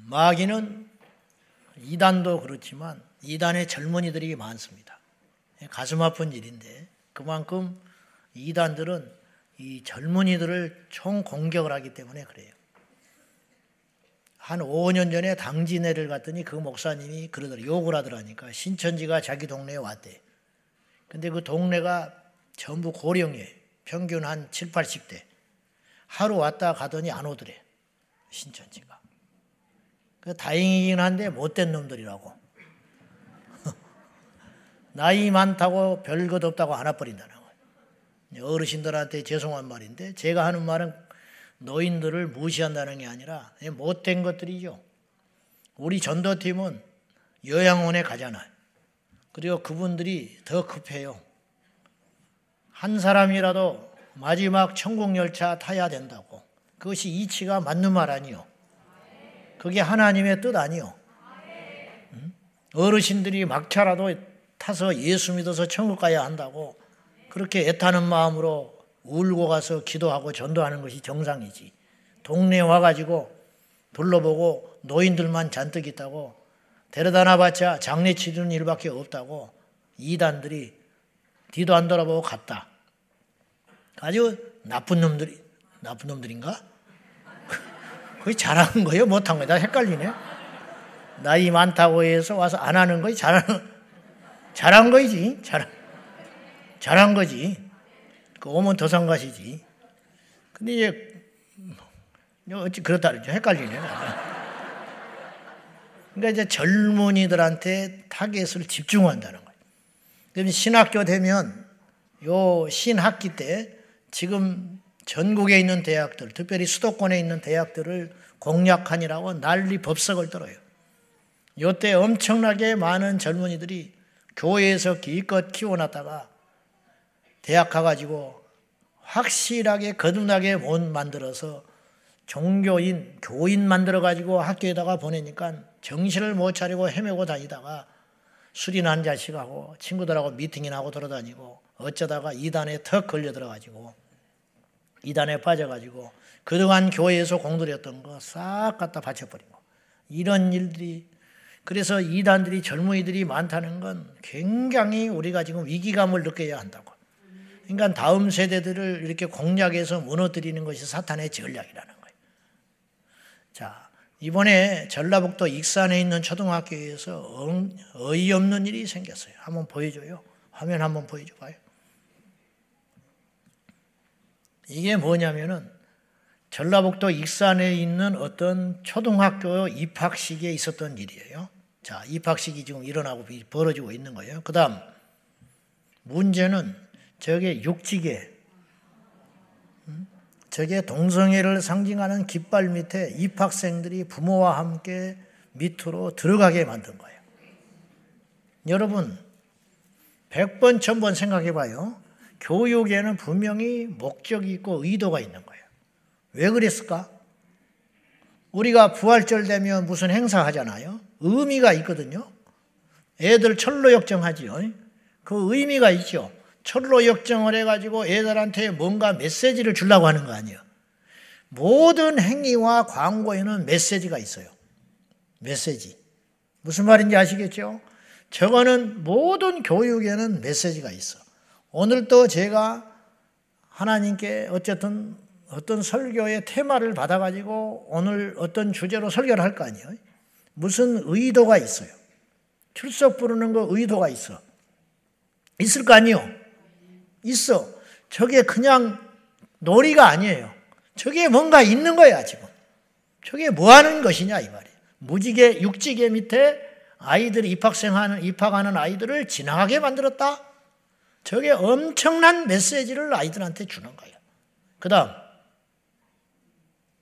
마귀는 이단도 그렇지만 이단의 젊은이들이 많습니다. 가슴 아픈 일인데 그만큼 이단들은 이 젊은이들을 총공격을 하기 때문에 그래요. 한 5년 전에 당진회를 갔더니 그 목사님이 그러더라고요. 욕을 하더라니까. 신천지가 자기 동네에 왔대. 근데 그 동네가 전부 고령이에요. 평균 한 7, 80대. 하루 왔다 가더니 안 오더래. 신천지가. 다행이긴 한데 못된 놈들이라고. 나이 많다고 별것 없다고 안 와버린다는 거예요. 어르신들한테 죄송한 말인데 제가 하는 말은 노인들을 무시한다는 게 아니라 못된 것들이죠. 우리 전도팀은 요양원에 가잖아요. 그리고 그분들이 더 급해요. 한 사람이라도 마지막 천국열차 타야 된다고. 그것이 이치가 맞는 말 아니요. 그게 하나님의 뜻 아니요. 어르신들이 막차라도 타서 예수 믿어서 천국 가야 한다고 그렇게 애타는 마음으로 울고 가서 기도하고 전도하는 것이 정상이지. 동네에 와가지고 둘러보고 노인들만 잔뜩 있다고 데려다 놔봤자 장례 치르는 일밖에 없다고 이단들이 뒤도 안 돌아보고 갔다. 아주 나쁜 놈들인가? 그게 잘한 거예요? 못한 거예요? 나 헷갈리네. 나이 많다고 해서 와서 안 하는 거지? 잘한 거지. 잘한 거지. 그 오면 더 상가시지. 근데 이제 어찌 그렇다 그러죠. 헷갈리네. 그러니까 이제 젊은이들한테 타겟을 집중한다는 거예요. 그럼 신학교 되면 요 신학기 때 지금 전국에 있는 대학들, 특별히 수도권에 있는 대학들을 공략하니라고 난리 법석을 떨어요. 요때 엄청나게 많은 젊은이들이 교회에서 기껏 키워놨다가 대학 가가지고 확실하게 거듭나게 못 만들어서 종교인, 교인 만들어가지고 학교에다가 보내니까 정신을 못 차리고 헤매고 다니다가 술이나 한 잔씩 하고 친구들하고 미팅이나 하고 돌아다니고 어쩌다가 이단에 턱 걸려 들어가지고 이단에 빠져가지고 그동안 교회에서 공들였던 거 싹 갖다 바쳐버린 거. 이런 일들이 그래서 이단들이 젊은이들이 많다는 건 굉장히 우리가 지금 위기감을 느껴야 한다고. 그러니까 다음 세대들을 이렇게 공략해서 무너뜨리는 것이 사탄의 전략이라는 거예요. 자, 이번에 전라북도 익산에 있는 초등학교에서 어이없는 일이 생겼어요. 한번 보여줘요. 화면 한번 보여줘봐요. 이게 뭐냐면은 전라북도 익산에 있는 어떤 초등학교 입학식에 있었던 일이에요. 자, 입학식이 지금 일어나고 벌어지고 있는 거예요. 그 다음 문제는 저게 육지계, 저게 동성애를 상징하는 깃발 밑에 입학생들이 부모와 함께 밑으로 들어가게 만든 거예요. 여러분 100번 1000번 생각해 봐요. 교육에는 분명히 목적이 있고 의도가 있는 거예요. 왜 그랬을까? 우리가 부활절 되면 무슨 행사 하잖아요. 의미가 있거든요. 애들 철로 역정하지요. 그 의미가 있죠. 철로 역정을 해가지고 애들한테 뭔가 메시지를 주려고 하는 거 아니에요. 모든 행위와 광고에는 메시지가 있어요. 메시지. 무슨 말인지 아시겠죠? 저거는 모든 교육에는 메시지가 있어. 오늘도 제가 하나님께 어쨌든 어떤 설교의 테마를 받아가지고 오늘 어떤 주제로 설교를 할 거 아니에요. 무슨 의도가 있어요. 출석 부르는 거 의도가 있어. 있을 거 아니에요. 있어. 저게 그냥 놀이가 아니에요. 저게 뭔가 있는 거야 지금. 저게 뭐 하는 것이냐 이 말이에요. 무지개 육지계 밑에 아이들이 입학하는 아이들을 지나가게 만들었다. 저게 엄청난 메시지를 아이들한테 주는 거예요. 그 다음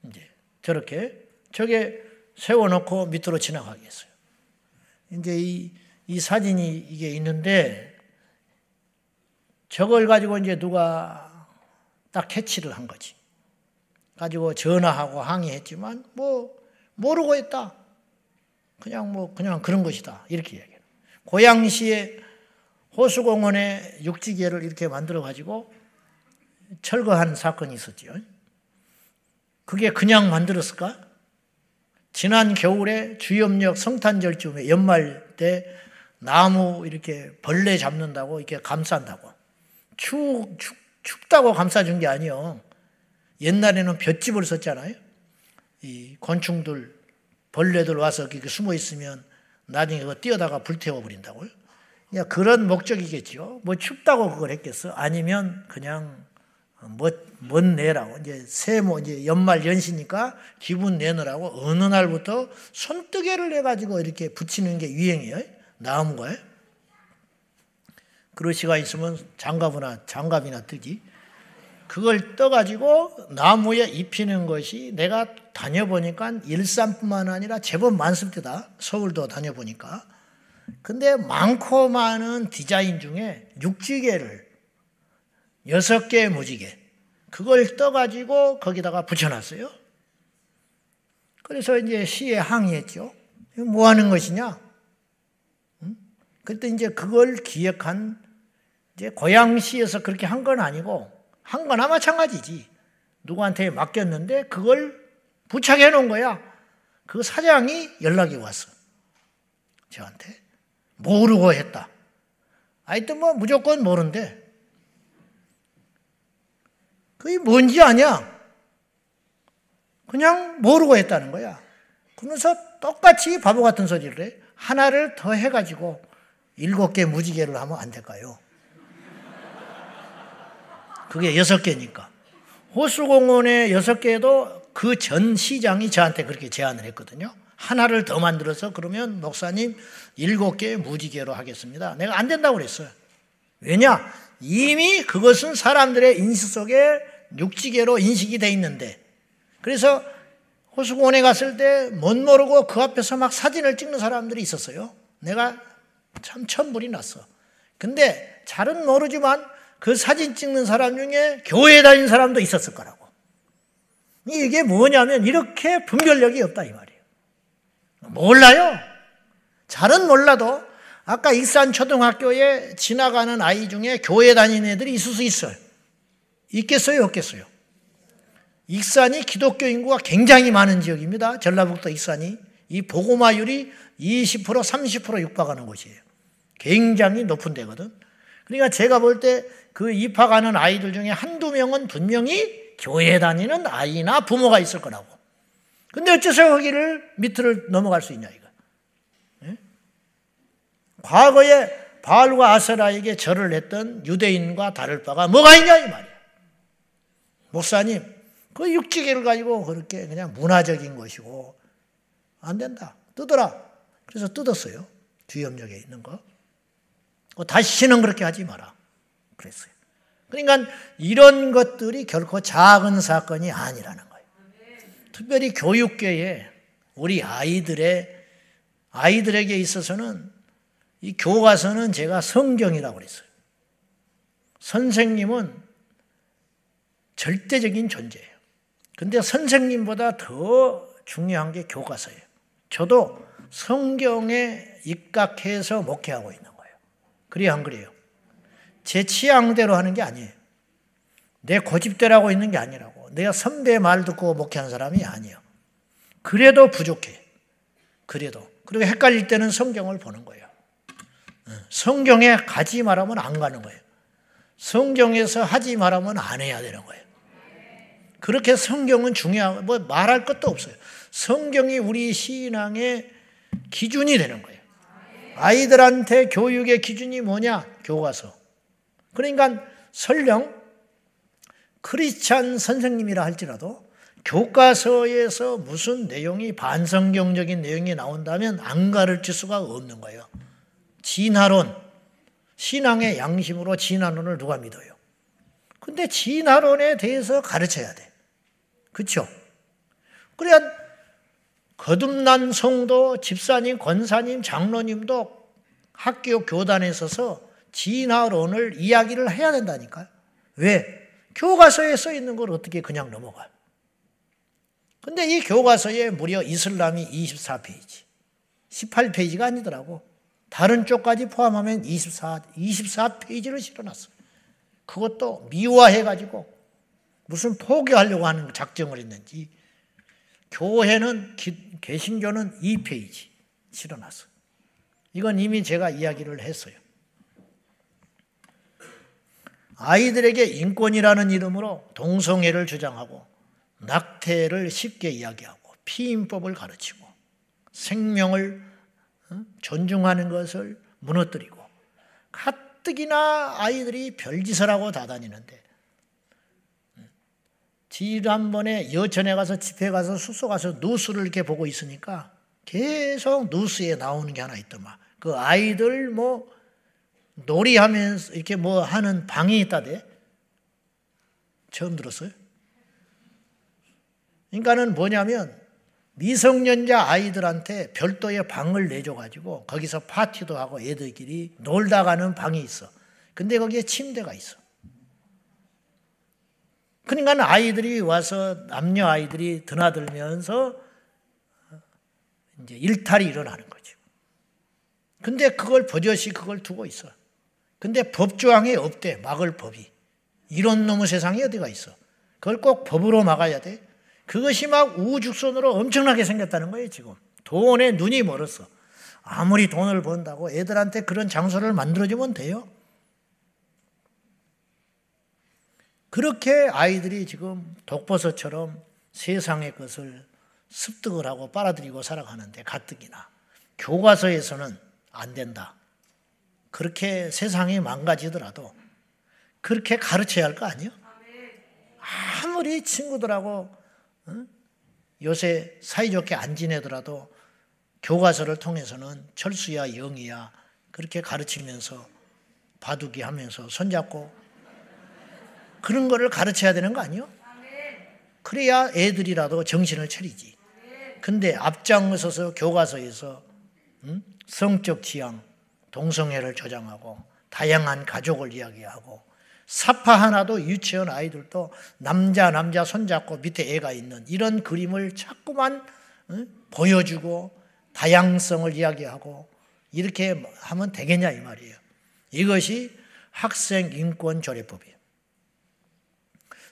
이제 저렇게 저게 세워놓고 밑으로 지나가게 했어요. 이제 이 사진이 이게 있는데 저걸 가지고 이제 누가 딱 캐치를 한 거지. 가지고 전화하고 항의했지만 뭐 모르고 했다. 그냥 그런 것이다. 이렇게 얘기해요. 고양시에 호수공원에 육지계를 이렇게 만들어 가지고 철거한 사건이 있었죠. 그게 그냥 만들었을까? 지난 겨울에 주염역 성탄절쯤에 연말 때 나무 이렇게 벌레 잡는다고 이렇게 감싼다고. 춥다고 감싸준 게 아니요. 옛날에는 볏짚을 썼잖아요. 이 곤충들, 벌레들 와서 이렇게 숨어 있으면 나중에 그거 뛰어다가 불태워 버린다고요. 그냥 그런 목적이겠죠. 뭐 춥다고 그걸 했겠어? 아니면 그냥 멋 내라고. 이제 세모, 이제 연말 연시니까 기분 내느라고 어느 날부터 손뜨개를 해가지고 이렇게 붙이는 게 유행이에요. 나무가요. 그릇이가 있으면 장갑이나 뜨지. 그걸 떠가지고 나무에 입히는 것이 내가 다녀보니까 일산뿐만 아니라 제법 많습니다. 서울도 다녀보니까. 근데 많고 많은 디자인 중에 육지개를 6개의 무지개 그걸 떠가지고 거기다가 붙여놨어요. 그래서 이제 시에 항의했죠. 뭐 하는 것이냐? 그때 이제 그걸 기획한 이제 고양시에서 그렇게 한 건 아니고 한 거나 마찬가지지. 누구한테 맡겼는데 그걸 부착해 놓은 거야. 그 사장이 연락이 왔어. 저한테. 모르고 했다. 하여튼 뭐 무조건 모른대. 그게 뭔지 아냐? 그냥 모르고 했다는 거야. 그러면서 똑같이 바보 같은 소리를 해. 하나를 더 해가지고 7개 무지개를 하면 안 될까요? 그게 6개니까. 호수공원에 6개도 그 전 시장이 저한테 그렇게 제안을 했거든요. 하나를 더 만들어서 그러면 목사님 7개 무지개로 하겠습니다. 내가 안 된다고 그랬어요. 왜냐? 이미 그것은 사람들의 인식 속에 육지개로 인식이 돼 있는데, 그래서 호수공원에 갔을 때 못 모르고 그 앞에서 막 사진을 찍는 사람들이 있었어요. 내가 참 천불이 났어. 근데 잘은 모르지만 그 사진 찍는 사람 중에 교회 다니는 사람도 있었을 거라고. 이게 뭐냐면 이렇게 분별력이 없다 이 말이에요. 몰라요. 잘은 몰라도 아까 익산 초등학교에 지나가는 아이 중에 교회 다니는 애들이 있을 수 있어요. 있겠어요? 없겠어요? 익산이 기독교 인구가 굉장히 많은 지역입니다. 전라북도 익산이. 이 복음화율이 20%, 30% 육박하는 곳이에요. 굉장히 높은 데거든. 그러니까 제가 볼 때 그 입학하는 아이들 중에 한두 명은 분명히 교회 다니는 아이나 부모가 있을 거라고. 근데 어째서 거기를 밑을 넘어갈 수 있냐 이거. 예? 과거에 바알과 아세라에게 절을 했던 유대인과 다를 바가 뭐가 있냐 이 말이야. 목사님, 그 육지개를 가지고 그렇게 그냥 문화적인 것이고 안 된다. 뜯어라. 그래서 뜯었어요. 주염역에 있는 거. 다시는 그렇게 하지 마라. 그랬어요. 그러니까 이런 것들이 결코 작은 사건이 아니라는 거예요. 특별히 교육계에 우리 아이들에게 있어서는 이 교과서는 제가 성경이라고 그랬어요. 선생님은 절대적인 존재예요. 근데 선생님보다 더 중요한 게 교과서예요. 저도 성경에 입각해서 목회하고 있는 거예요. 그래요, 안 그래요? 제 취향대로 하는 게 아니에요. 내 고집대로 있는 게 아니라고. 내가 선배의 말 듣고 목회하는 사람이 아니에요. 그래도 부족해. 그래도. 그리고 헷갈릴 때는 성경을 보는 거예요. 성경에 가지 말하면 안 가는 거예요. 성경에서 하지 말하면 안 해야 되는 거예요. 그렇게 성경은 중요하고 뭐 말할 것도 없어요. 성경이 우리 신앙의 기준이 되는 거예요. 아이들한테 교육의 기준이 뭐냐? 교과서. 그러니까 설령 크리스찬 선생님이라 할지라도 교과서에서 무슨 내용이 반성경적인 내용이 나온다면 안 가르칠 수가 없는 거예요. 진화론, 신앙의 양심으로 진화론을 누가 믿어요? 근데 진화론에 대해서 가르쳐야 돼. 그렇죠? 그래야 거듭난 성도, 집사님, 권사님, 장로님도 학교 교단에 서서 진화론을 이야기를 해야 된다니까요. 왜? 교과서에 써 있는 걸 어떻게 그냥 넘어가요? 근데 이 교과서에 무려 이슬람이 24페이지, 18페이지가 아니더라고. 다른 쪽까지 포함하면 24페이지를 실어놨어요. 그것도 미화해가지고 무슨 포기하려고 하는 작정을 했는지 교회는 개신교는 2페이지 실어놨어요. 이건 이미 제가 이야기를 했어요. 아이들에게 인권이라는 이름으로 동성애를 주장하고 낙태를 쉽게 이야기하고 피임법을 가르치고 생명을 존중하는 것을 무너뜨리고 가뜩이나 아이들이 별짓을 하고 다 다니는데 지난번에 여천에 가서 집회 가서 숙소 가서 뉴스를 이렇게 보고 있으니까 계속 뉴스에 나오는 게 하나 있더만. 그 아이들 뭐 놀이하면서 이렇게 뭐 하는 방이 있다대. 처음 들었어요? 그러니까는 뭐냐면 미성년자 아이들한테 별도의 방을 내줘가지고 거기서 파티도 하고 애들끼리 놀다 가는 방이 있어. 근데 거기에 침대가 있어. 그러니까 아이들이 와서 남녀 아이들이 드나들면서 이제 일탈이 일어나는 거죠. 근데 그걸 버젓이 그걸 두고 있어. 근데 법조항에 없대. 막을 법이. 이런 놈의 세상이 어디가 있어. 그걸 꼭 법으로 막아야 돼. 그것이 막 우후죽순으로 엄청나게 생겼다는 거예요, 지금. 돈에 눈이 멀었어. 아무리 돈을 번다고 애들한테 그런 장소를 만들어주면 돼요. 그렇게 아이들이 지금 독버섯처럼 세상의 것을 습득을 하고 빨아들이고 살아가는데 가뜩이나 교과서에서는 안 된다. 그렇게 세상이 망가지더라도 그렇게 가르쳐야 할 거 아니에요? 아무리 친구들하고 요새 사이좋게 안 지내더라도 교과서를 통해서는 철수야 영이야 그렇게 가르치면서 바둑이 하면서 손잡고 그런 거를 가르쳐야 되는 거 아니에요? 그래야 애들이라도 정신을 차리지. 근데 앞장서서 교과서에서 성적 지향, 동성애를 조장하고 다양한 가족을 이야기하고 사파 하나도 유치원 아이들도 남자 손잡고 밑에 애가 있는 이런 그림을 자꾸만 보여주고 다양성을 이야기하고 이렇게 하면 되겠냐 이 말이에요. 이것이 학생인권조례법이에요.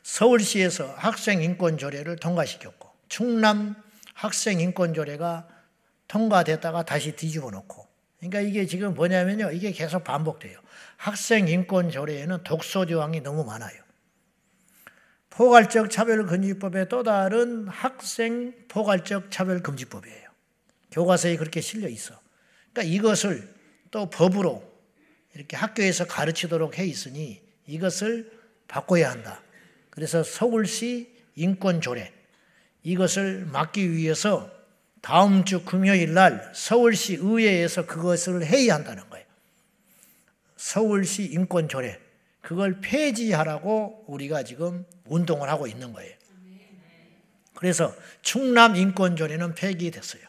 서울시에서 학생인권조례를 통과시켰고 충남 학생인권조례가 통과됐다가 다시 뒤집어 놓고 그러니까 이게 지금 뭐냐면요. 이게 계속 반복돼요. 학생인권조례에는 독소조항이 너무 많아요. 포괄적 차별금지법의 또 다른 학생 포괄적 차별금지법이에요. 교과서에 그렇게 실려 있어. 그러니까 이것을 또 법으로 이렇게 학교에서 가르치도록 해 있으니 이것을 바꿔야 한다. 그래서 서울시 인권조례 이것을 막기 위해서 다음 주 금요일 날 서울시 의회에서 그것을 회의한다는 거예요. 서울시 인권조례 그걸 폐지하라고 우리가 지금 운동을 하고 있는 거예요. 그래서 충남 인권조례는 폐기됐어요.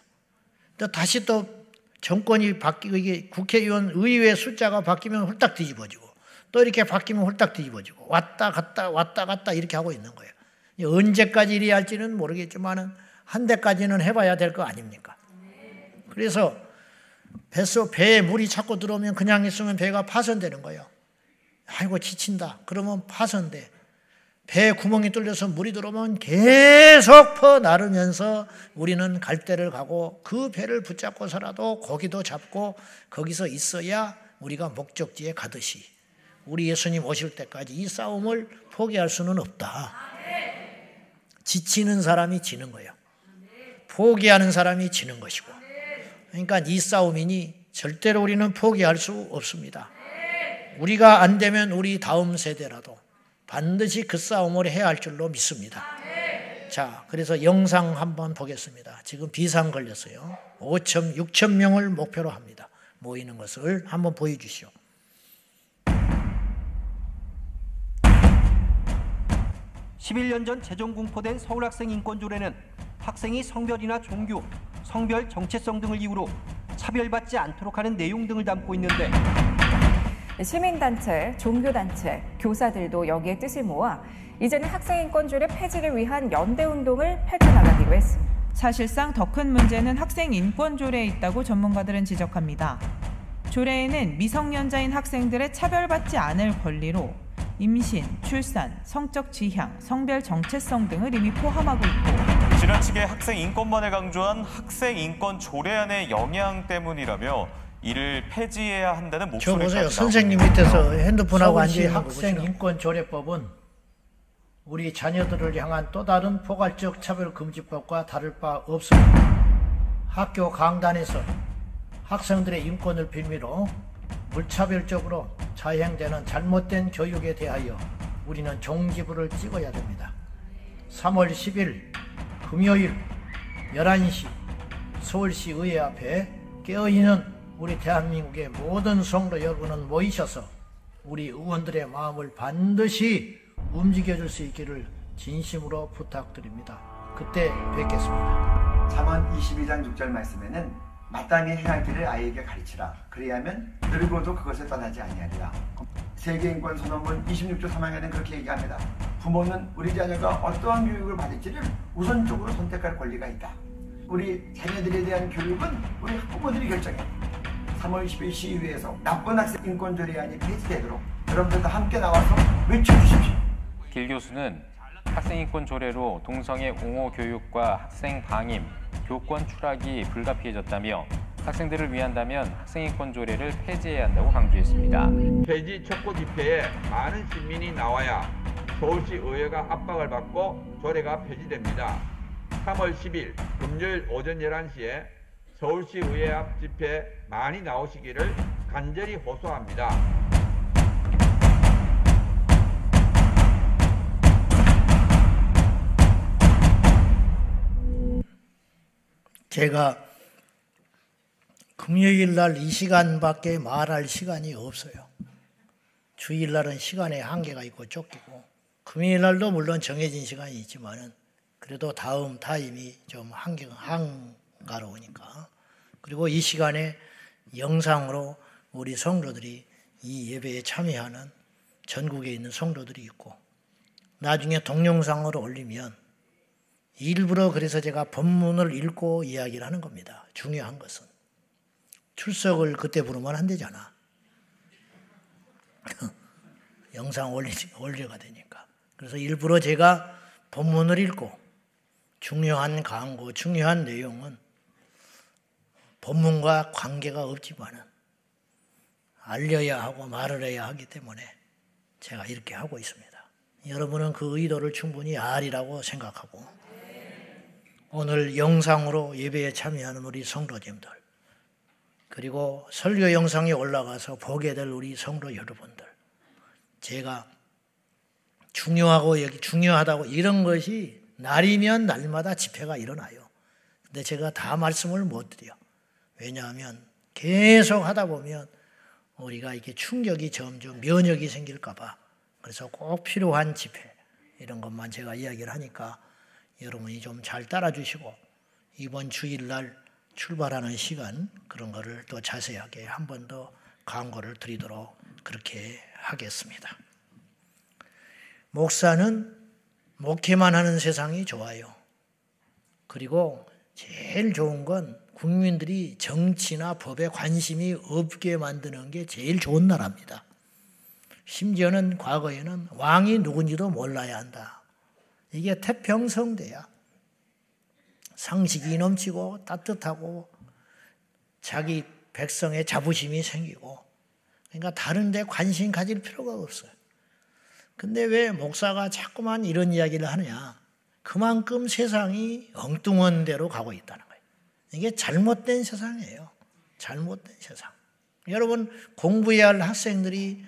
또 다시 또 정권이 바뀌고 이게 국회의원 의회 숫자가 바뀌면 홀딱 뒤집어지고 또 이렇게 바뀌면 홀딱 뒤집어지고 왔다 갔다 이렇게 하고 있는 거예요. 언제까지 이래야 할지는 모르겠지만 한 대까지는 해봐야 될 거 아닙니까? 그래서 배에 물이 자꾸 들어오면 그냥 있으면 배가 파손되는 거예요. 아이고 지친다. 그러면 파손돼. 배에 구멍이 뚫려서 물이 들어오면 계속 퍼나르면서 우리는 갈 데를 가고 그 배를 붙잡고서라도 고기도 잡고 거기서 있어야 우리가 목적지에 가듯이 우리 예수님 오실 때까지 이 싸움을 포기할 수는 없다. 지치는 사람이 지는 거예요. 포기하는 사람이 지는 것이고 그러니까 이 싸움이니 절대로 우리는 포기할 수 없습니다. 우리가 안 되면 우리 다음 세대라도 반드시 그 싸움을 해야 할 줄로 믿습니다. 자, 그래서 영상 한번 보겠습니다. 지금 비상 걸렸어요. 6천 명을 목표로 합니다. 모이는 것을 한번 보여주시오. (11년) 전 재정공포된 서울학생인권조례는 학생이 성별이나 종교, 성별 정체성 등을 이유로 차별받지 않도록 하는 내용 등을 담고 있는데 시민단체, 종교단체, 교사들도 여기에 뜻을 모아 이제는 학생인권조례 폐지를 위한 연대운동을 펼쳐나가기로 했습니다. 사실상 더 큰 문제는 학생인권조례에 있다고 전문가들은 지적합니다. 조례에는 미성년자인 학생들의 차별받지 않을 권리로 임신, 출산, 성적 지향, 성별 정체성 등을 이미 포함하고 있고 지나치게 학생 인권만을 강조한 학생 인권 조례안의 영향 때문이라며 이를 폐지해야 한다는 저 목소리까지 보세요. 나오고 선생님 있는데요. 밑에서 핸드폰하고 앉아 서울시 있는 거 학생 보시죠. 인권조례법은 우리 자녀들을 향한 또 다른 포괄적 차별금지법과 다를 바 없습니다. 학교 강단에서 학생들의 인권을 빌미로 무차별적으로 자행되는 잘못된 교육에 대하여 우리는 종지부를 찍어야 됩니다. 3월 10일 금요일 11시 서울시 의회 앞에 깨어있는 우리 대한민국의 모든 성도 여러분은 모이셔서 우리 의원들의 마음을 반드시 움직여줄 수 있기를 진심으로 부탁드립니다. 그때 뵙겠습니다. 잠언 22장 6절 말씀에는 마땅히 행할 길을 아이에게 가르치라. 그리하면 늙어도 그것을 떠나지 아니하리라. 세계인권 선언문 26조 3항에는 그렇게 얘기합니다. 부모는 우리 자녀가 어떠한 교육을 받을지를 우선적으로 선택할 권리가 있다. 우리 자녀들에 대한 교육은 우리 학부모들이 결정해. 3월 10일 시의회에서 나쁜 학생 인권조례안이 폐지되도록 여러분들도 함께 나와서 외쳐주십시오. 길 교수는 학생인권 조례로 동성애 옹호 교육과 학생 방임, 교권 추락이 불가피해졌다며 학생들을 위한다면 학생인권 조례를 폐지해야 한다고 강조했습니다. 폐지 촉구 집회에 많은 시민이 나와야 서울시 의회가 압박을 받고 조례가 폐지됩니다. 3월 10일 금요일 오전 11시에 서울시 의회 앞 집회 많이 나오시기를 간절히 호소합니다. 제가 금요일 날 이 시간밖에 말할 시간이 없어요. 주일 날은 시간에 한계가 있고 쫓기고 금요일 날도 물론 정해진 시간이 있지만은 그래도 다음 타임이 좀 한가로우니까. 그리고 이 시간에 영상으로 우리 성도들이 이 예배에 참여하는 전국에 있는 성도들이 있고 나중에 동영상으로 올리면 일부러 그래서 제가 본문을 읽고 이야기를 하는 겁니다. 중요한 것은. 출석을 그때 부르면 안 되잖아. 영상 올려가 되니까. 그래서 일부러 제가 본문을 읽고 중요한 강고, 중요한 내용은 본문과 관계가 없지만은 알려야 하고 말을 해야 하기 때문에 제가 이렇게 하고 있습니다. 여러분은 그 의도를 충분히 알이라고 생각하고 오늘 영상으로 예배에 참여하는 우리 성도님들 그리고 설교 영상이 올라가서 보게 될 우리 성도 여러분들 제가 중요하다고 이런 것이 날이면 날마다 집회가 일어나요. 근데 제가 다 말씀을 못 드려. 왜냐하면 계속 하다 보면 우리가 이게 충격이 점점 면역이 생길까 봐. 그래서 꼭 필요한 집회 이런 것만 제가 이야기를 하니까 여러분이 좀 잘 따라주시고 이번 주일날 출발하는 시간 그런 거를 또 자세하게 한 번 더 광고를 드리도록 그렇게 하겠습니다. 목사는 목회만 하는 세상이 좋아요. 그리고 제일 좋은 건 국민들이 정치나 법에 관심이 없게 만드는 게 제일 좋은 나라입니다. 심지어는 과거에는 왕이 누군지도 몰라야 한다. 이게 태평성대야. 상식이 넘치고 따뜻하고 자기 백성의 자부심이 생기고 그러니까 다른 데 관심 가질 필요가 없어요. 근데 왜 목사가 자꾸만 이런 이야기를 하느냐. 그만큼 세상이 엉뚱한 데로 가고 있다는 거예요. 이게 잘못된 세상이에요. 잘못된 세상. 여러분 공부해야 할 학생들이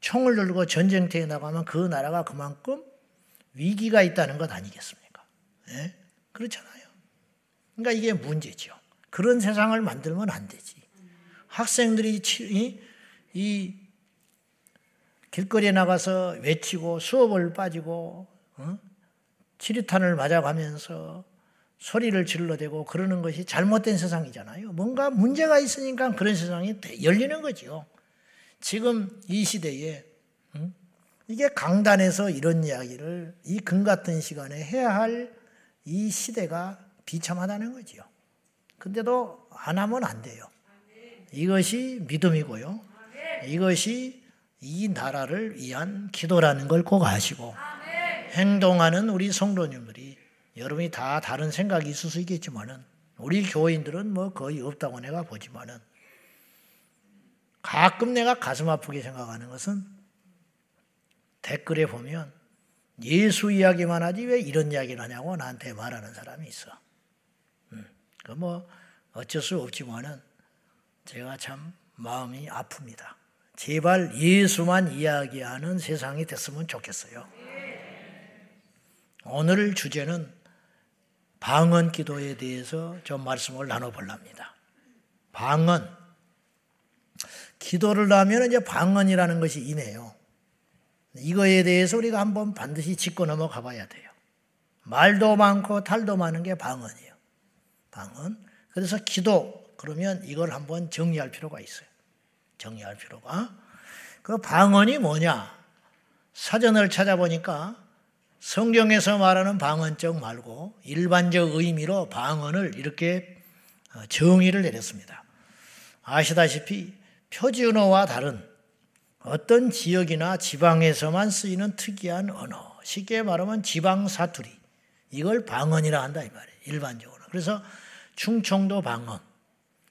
총을 들고 전쟁터에 나가면 그 나라가 그만큼 위기가 있다는 것 아니겠습니까? 예? 그렇잖아요. 그러니까 이게 문제죠. 그런 세상을 만들면 안 되지. 학생들이 이 길거리에 나가서 외치고 수업을 빠지고 치리탄을 맞아가면서 소리를 질러대고 그러는 것이 잘못된 세상이잖아요. 뭔가 문제가 있으니까 그런 세상이 열리는 거죠. 지금 이 시대에 이게 강단에서 이런 이야기를 이 금 같은 시간에 해야 할 이 시대가 비참하다는 거죠. 근데도 안 하면 안 돼요. 이것이 믿음이고요. 이것이 이 나라를 위한 기도라는 걸 꼭 아시고 행동하는 우리 성도님들이 여러분이 다 다른 생각이 있을 수 있겠지만은 우리 교인들은 뭐 거의 없다고 내가 보지만은 가끔 내가 가슴 아프게 생각하는 것은 댓글에 보면 예수 이야기만 하지 왜 이런 이야기를 하냐고 나한테 말하는 사람이 있어. 그 뭐 어쩔 수 없지만은 제가 참 마음이 아픕니다. 제발 예수만 이야기하는 세상이 됐으면 좋겠어요. 오늘 주제는 방언 기도에 대해서 좀 말씀을 나눠보렵니다. 방언. 기도를 하면 이제 방언이라는 것이 임해요. 이거에 대해서 우리가 한번 반드시 짚고 넘어가 봐야 돼요. 말도 많고 탈도 많은 게 방언이에요. 방언. 그래서 기도. 그러면 이걸 한번 정리할 필요가 있어요. 정리할 필요가. 그 방언이 뭐냐? 사전을 찾아보니까 성경에서 말하는 방언적 말고 일반적 의미로 방언을 이렇게 정의를 내렸습니다. 아시다시피 표준어와 다른 어떤 지역이나 지방에서만 쓰이는 특이한 언어, 쉽게 말하면 지방 사투리, 이걸 방언이라 한다 이 말이에요. 일반적으로. 그래서 충청도 방언,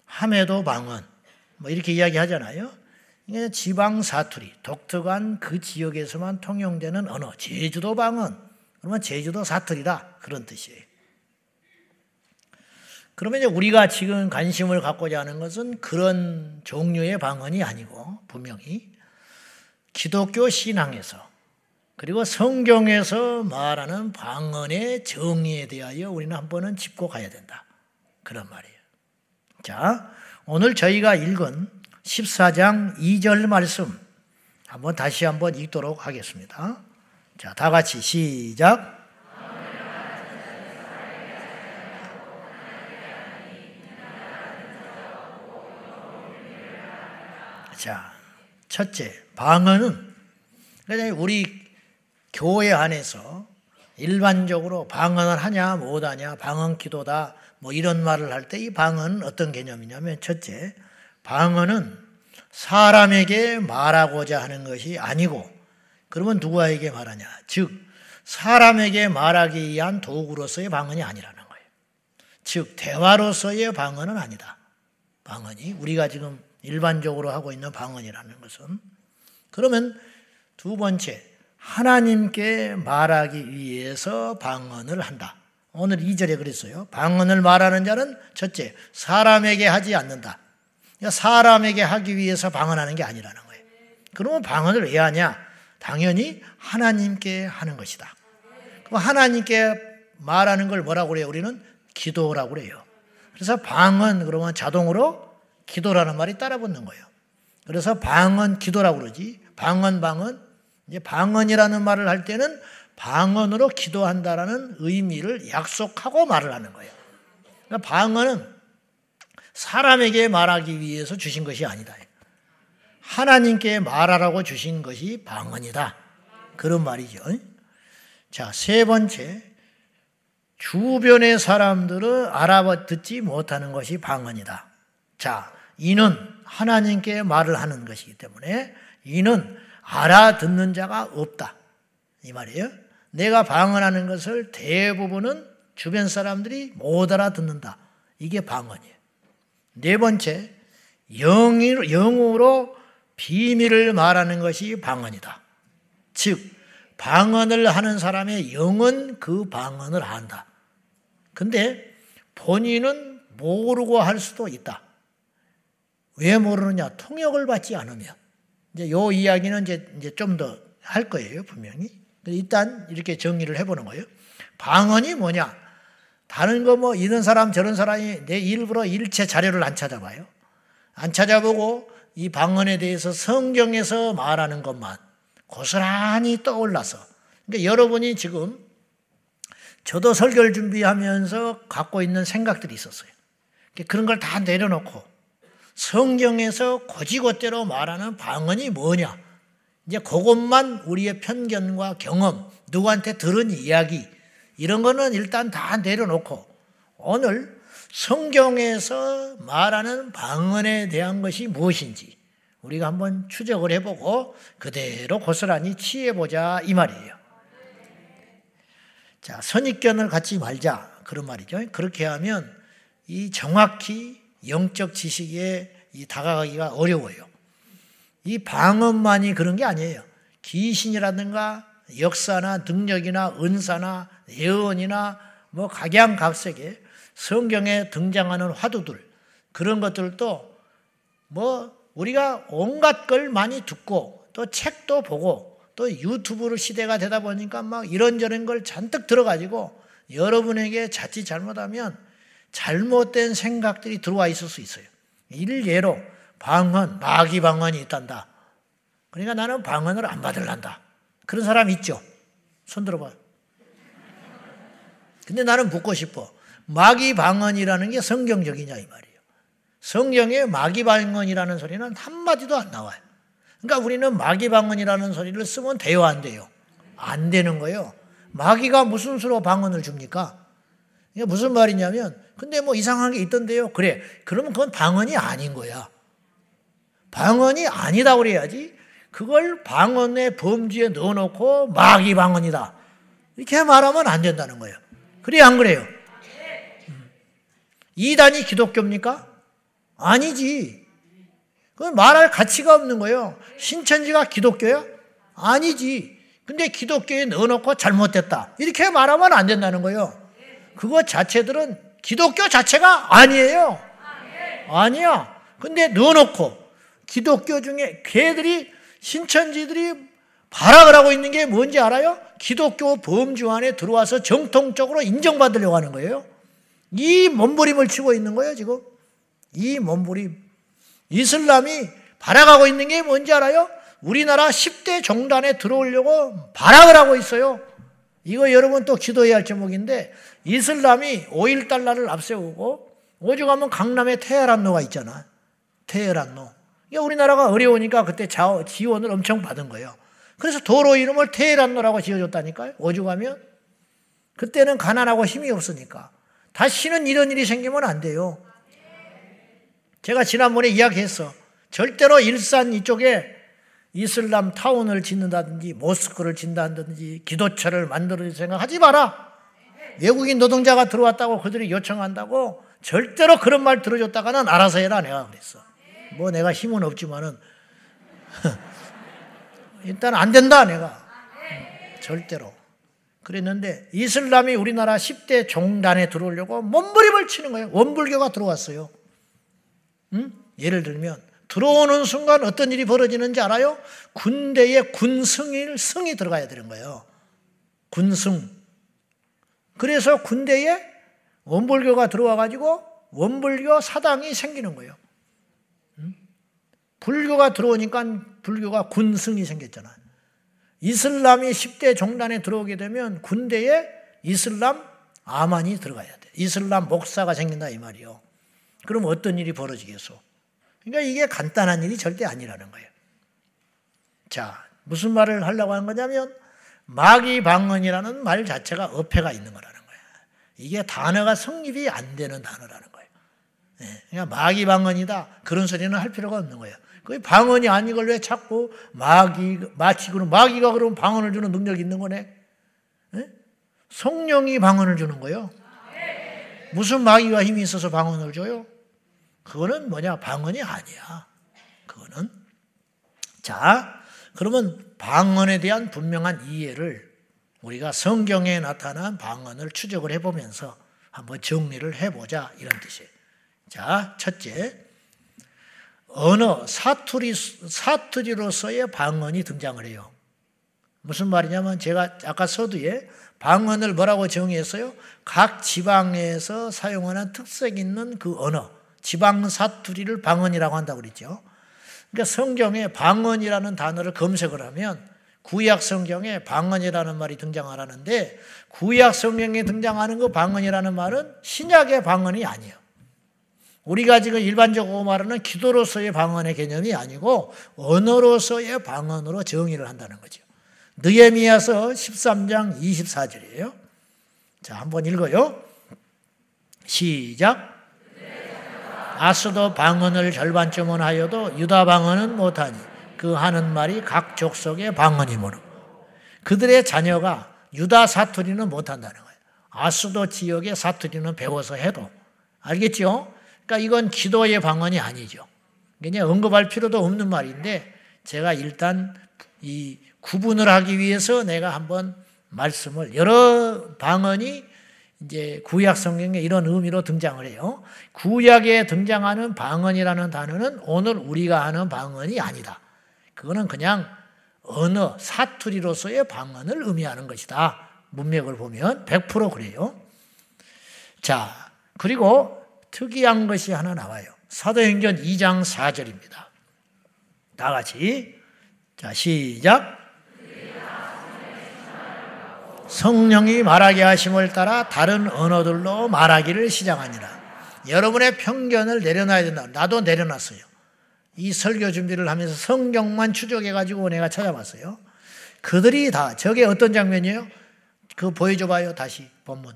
함해도 방언, 뭐 이렇게 이야기하잖아요. 이게 지방 사투리, 독특한 그 지역에서만 통용되는 언어, 제주도 방언, 그러면 제주도 사투리다 그런 뜻이에요. 그러면 이제 우리가 지금 관심을 갖고자 하는 것은 그런 종류의 방언이 아니고 분명히 기독교 신앙에서 그리고 성경에서 말하는 방언의 정의에 대하여 우리는 한번은 짚고 가야 된다. 그런 말이에요. 자, 오늘 저희가 읽은 14장 2절 말씀 한번 다시 한번 읽도록 하겠습니다. 자, 다 같이 시작. 자, 첫째, 방언은 우리 교회 안에서 일반적으로 방언을 하냐 못하냐, 방언 기도다 뭐 이런 말을 할 때 이 방언은 어떤 개념이냐면 첫째, 방언은 사람에게 말하고자 하는 것이 아니고 그러면 누구에게 말하냐? 즉 사람에게 말하기 위한 도구로서의 방언이 아니라는 거예요. 즉 대화로서의 방언은 아니다. 방언이 우리가 지금 일반적으로 하고 있는 방언이라는 것은. 그러면 두 번째, 하나님께 말하기 위해서 방언을 한다. 오늘 2절에 그랬어요. 방언을 말하는 자는 첫째, 사람에게 하지 않는다. 그러니까 사람에게 하기 위해서 방언하는 게 아니라는 거예요. 그러면 방언을 왜 하냐? 당연히 하나님께 하는 것이다. 그럼 하나님께 말하는 걸 뭐라고 그래요? 우리는 기도라고 그래요. 그래서 방언 그러면 자동으로 기도라는 말이 따라붙는 거예요. 그래서 방언 기도라고 그러지. 방언. 이제 방언이라는 말을 할 때는 방언으로 기도한다라는 의미를 약속하고 말을 하는 거예요. 그러니까 방언은 사람에게 말하기 위해서 주신 것이 아니다. 하나님께 말하라고 주신 것이 방언이다. 그런 말이죠. 자, 세 번째, 주변의 사람들은 알아듣지 못하는 것이 방언이다. 자, 이는 하나님께 말을 하는 것이기 때문에 이는 알아듣는 자가 없다. 이 말이에요. 내가 방언하는 것을 대부분은 주변 사람들이 못 알아듣는다. 이게 방언이에요. 네 번째, 영으로 비밀을 말하는 것이 방언이다. 즉 방언을 하는 사람의 영은 그 방언을 안다. 근데 본인은 모르고 할 수도 있다. 왜 모르느냐? 통역을 받지 않으면. 이제 요 이야기는 이제 좀 더 할 거예요, 분명히. 일단 이렇게 정리를 해보는 거예요. 방언이 뭐냐? 다른 거 뭐 이런 사람 저런 사람이 내 일부러 일체 자료를 안 찾아봐요. 안 찾아보고 이 방언에 대해서 성경에서 말하는 것만 고스란히 떠올라서. 그러니까 여러분이 지금 저도 설교를 준비하면서 갖고 있는 생각들이 있었어요. 그런 걸 다 내려놓고 성경에서 고지고대로 말하는 방언이 뭐냐? 이제 그것만 우리의 편견과 경험, 누구한테 들은 이야기 이런 거는 일단 다 내려놓고 오늘 성경에서 말하는 방언에 대한 것이 무엇인지 우리가 한번 추적을 해보고 그대로 고스란히 취해보자 이 말이에요. 자, 선입견을 갖지 말자. 그런 말이죠. 그렇게 하면 이 정확히 영적 지식에 다가가기가 어려워요. 이 방언만이 그런 게 아니에요. 귀신이라든가 역사나 능력이나 은사나 예언이나 뭐 각양각색의 성경에 등장하는 화두들, 그런 것들도 뭐 우리가 온갖 걸 많이 듣고 또 책도 보고 또 유튜브 시대가 되다 보니까 막 이런저런 걸 잔뜩 들어가지고 여러분에게 자칫 잘못하면 잘못된 생각들이 들어와 있을 수 있어요. 일례로 방언, 마귀 방언이 있단다. 그러니까 나는 방언을 안 받을란다. 그런 사람 있죠? 손 들어봐요. 근데 나는 묻고 싶어. 마귀 방언이라는 게 성경적이냐 이 말이에요. 성경에 마귀 방언이라는 소리는 한마디도 안 나와요. 그러니까 우리는 마귀 방언이라는 소리를 쓰면 돼요, 안 돼요? 안 되는 거예요. 마귀가 무슨 수로 방언을 줍니까? 이게 무슨 말이냐면, 근데 뭐 이상한 게 있던데요. 그래, 그러면 그건 방언이 아닌 거야. 방언이 아니다 그래야지. 그걸 방언의 범주에 넣어놓고 마귀 방언이다, 이렇게 말하면 안 된다는 거예요. 그래요, 안 그래요? 이단이 기독교입니까? 아니지. 그건 말할 가치가 없는 거예요. 신천지가 기독교야? 아니지. 근데 기독교에 넣어놓고 잘못됐다, 이렇게 말하면 안 된다는 거예요. 그거 자체들은 기독교 자체가 아니에요. 아니야. 근데 넣어놓고 기독교 중에 걔들이, 신천지들이 발악을 하고 있는 게 뭔지 알아요? 기독교 범주 안에 들어와서 정통적으로 인정받으려고 하는 거예요. 이 몸부림을 치고 있는 거예요, 지금. 이 몸부림. 이슬람이 발악하고 있는 게 뭔지 알아요? 우리나라 10대 종단에 들어오려고 발악을 하고 있어요. 이거 여러분 또 기도해야 할 제목인데, 이슬람이 5.1달러를 앞세우고 오죽하면 강남에 테헤란로가 있잖아. 테헤란로. 우리나라가 어려우니까 그때 지원을 엄청 받은 거예요. 그래서 도로 이름을 테헤란로라고 지어줬다니까요. 오죽하면. 그때는 가난하고 힘이 없으니까. 다시는 이런 일이 생기면 안 돼요. 제가 지난번에 이야기했어. 절대로 일산 이쪽에 이슬람 타운을 짓는다든지 모스크를 짓는다든지 기도처를 만들어줄 생각하지 마라. 외국인 노동자가 들어왔다고 그들이 요청한다고 절대로 그런 말 들어줬다가는 알아서 해라, 내가 그랬어. 뭐 내가 힘은 없지만은 일단 안 된다, 내가. 절대로. 그랬는데 이슬람이 우리나라 10대 종단에 들어오려고 몸부림을 치는 거예요. 원불교가 들어왔어요. 예를 들면 들어오는 순간 어떤 일이 벌어지는지 알아요? 군대에 승이 들어가야 되는 거예요. 군승. 그래서 군대에 원불교가 들어와가지고 원불교 사당이 생기는 거예요. 불교가 들어오니까 불교가 군승이 생겼잖아요. 이슬람이 10대 종단에 들어오게 되면 군대에 이슬람 아만이 들어가야 돼. 이슬람 목사가 생긴다 이 말이요. 그럼 어떤 일이 벌어지겠어? 그러니까 이게 간단한 일이 절대 아니라는 거예요. 자, 무슨 말을 하려고 하는 거냐면 마귀 방언이라는 말 자체가 어폐가 있는 거라는 거예요. 이게 단어가 성립이 안 되는 단어라는 거예요. 그러니까 마귀 방언이다, 그런 소리는 할 필요가 없는 거예요. 그 방언이 아닌 걸 왜 자꾸 마귀가 그러면 방언을 주는 능력이 있는 거네? 성령이 방언을 주는 거예요. 무슨 마귀가 힘이 있어서 방언을 줘요? 그거는 뭐냐? 방언이 아니야. 그거는. 자, 그러면 방언에 대한 분명한 이해를 우리가 성경에 나타난 방언을 추적을 해보면서 한번 정리를 해보자, 이런 뜻이에요. 자, 첫째, 언어, 사투리로서의 방언이 등장을 해요. 무슨 말이냐면 제가 아까 서두에 방언을 뭐라고 정의했어요? 각 지방에서 사용하는 특색 있는 그 언어, 지방 사투리를 방언이라고 한다고 그랬죠. 그러니까 성경에 방언이라는 단어를 검색을 하면 구약 성경에 방언이라는 말이 등장하라는데, 구약 성경에 등장하는 그 방언이라는 말은 신약의 방언이 아니에요. 우리가 지금 일반적으로 말하는 기도로서의 방언의 개념이 아니고 언어로서의 방언으로 정의를 한다는 거죠. 느헤미야서 13장 24절이에요. 자, 한번 읽어요. 시작. 아스도 방언을 절반쯤은 하여도 유다 방언은 못하니 그 하는 말이 각 족속의 방언이므로 그들의 자녀가 유다 사투리는 못한다는 거예요. 아수도 지역의 사투리는 배워서 해도. 알겠죠? 그러니까 이건 기도의 방언이 아니죠. 그냥 언급할 필요도 없는 말인데 제가 일단 이 구분을 하기 위해서 내가 한번 말씀을, 여러 방언이 이제 구약 성경에 이런 의미로 등장을 해요. 구약에 등장하는 방언이라는 단어는 오늘 우리가 하는 방언이 아니다. 그거는 그냥 언어, 사투리로서의 방언을 의미하는 것이다. 문맥을 보면 100% 그래요. 자, 그리고 특이한 것이 하나 나와요. 사도행전 2장 4절입니다. 다 같이. 자, 시작. 성령이 말하게 하심을 따라 다른 언어들로 말하기를 시작하니라. 여러분의 편견을 내려놔야 된다. 나도 내려놨어요. 이 설교 준비를 하면서 성경만 추적해가지고 내가 찾아봤어요. 그들이 다, 저게 어떤 장면이에요? 그거 보여줘봐요. 다시 본문.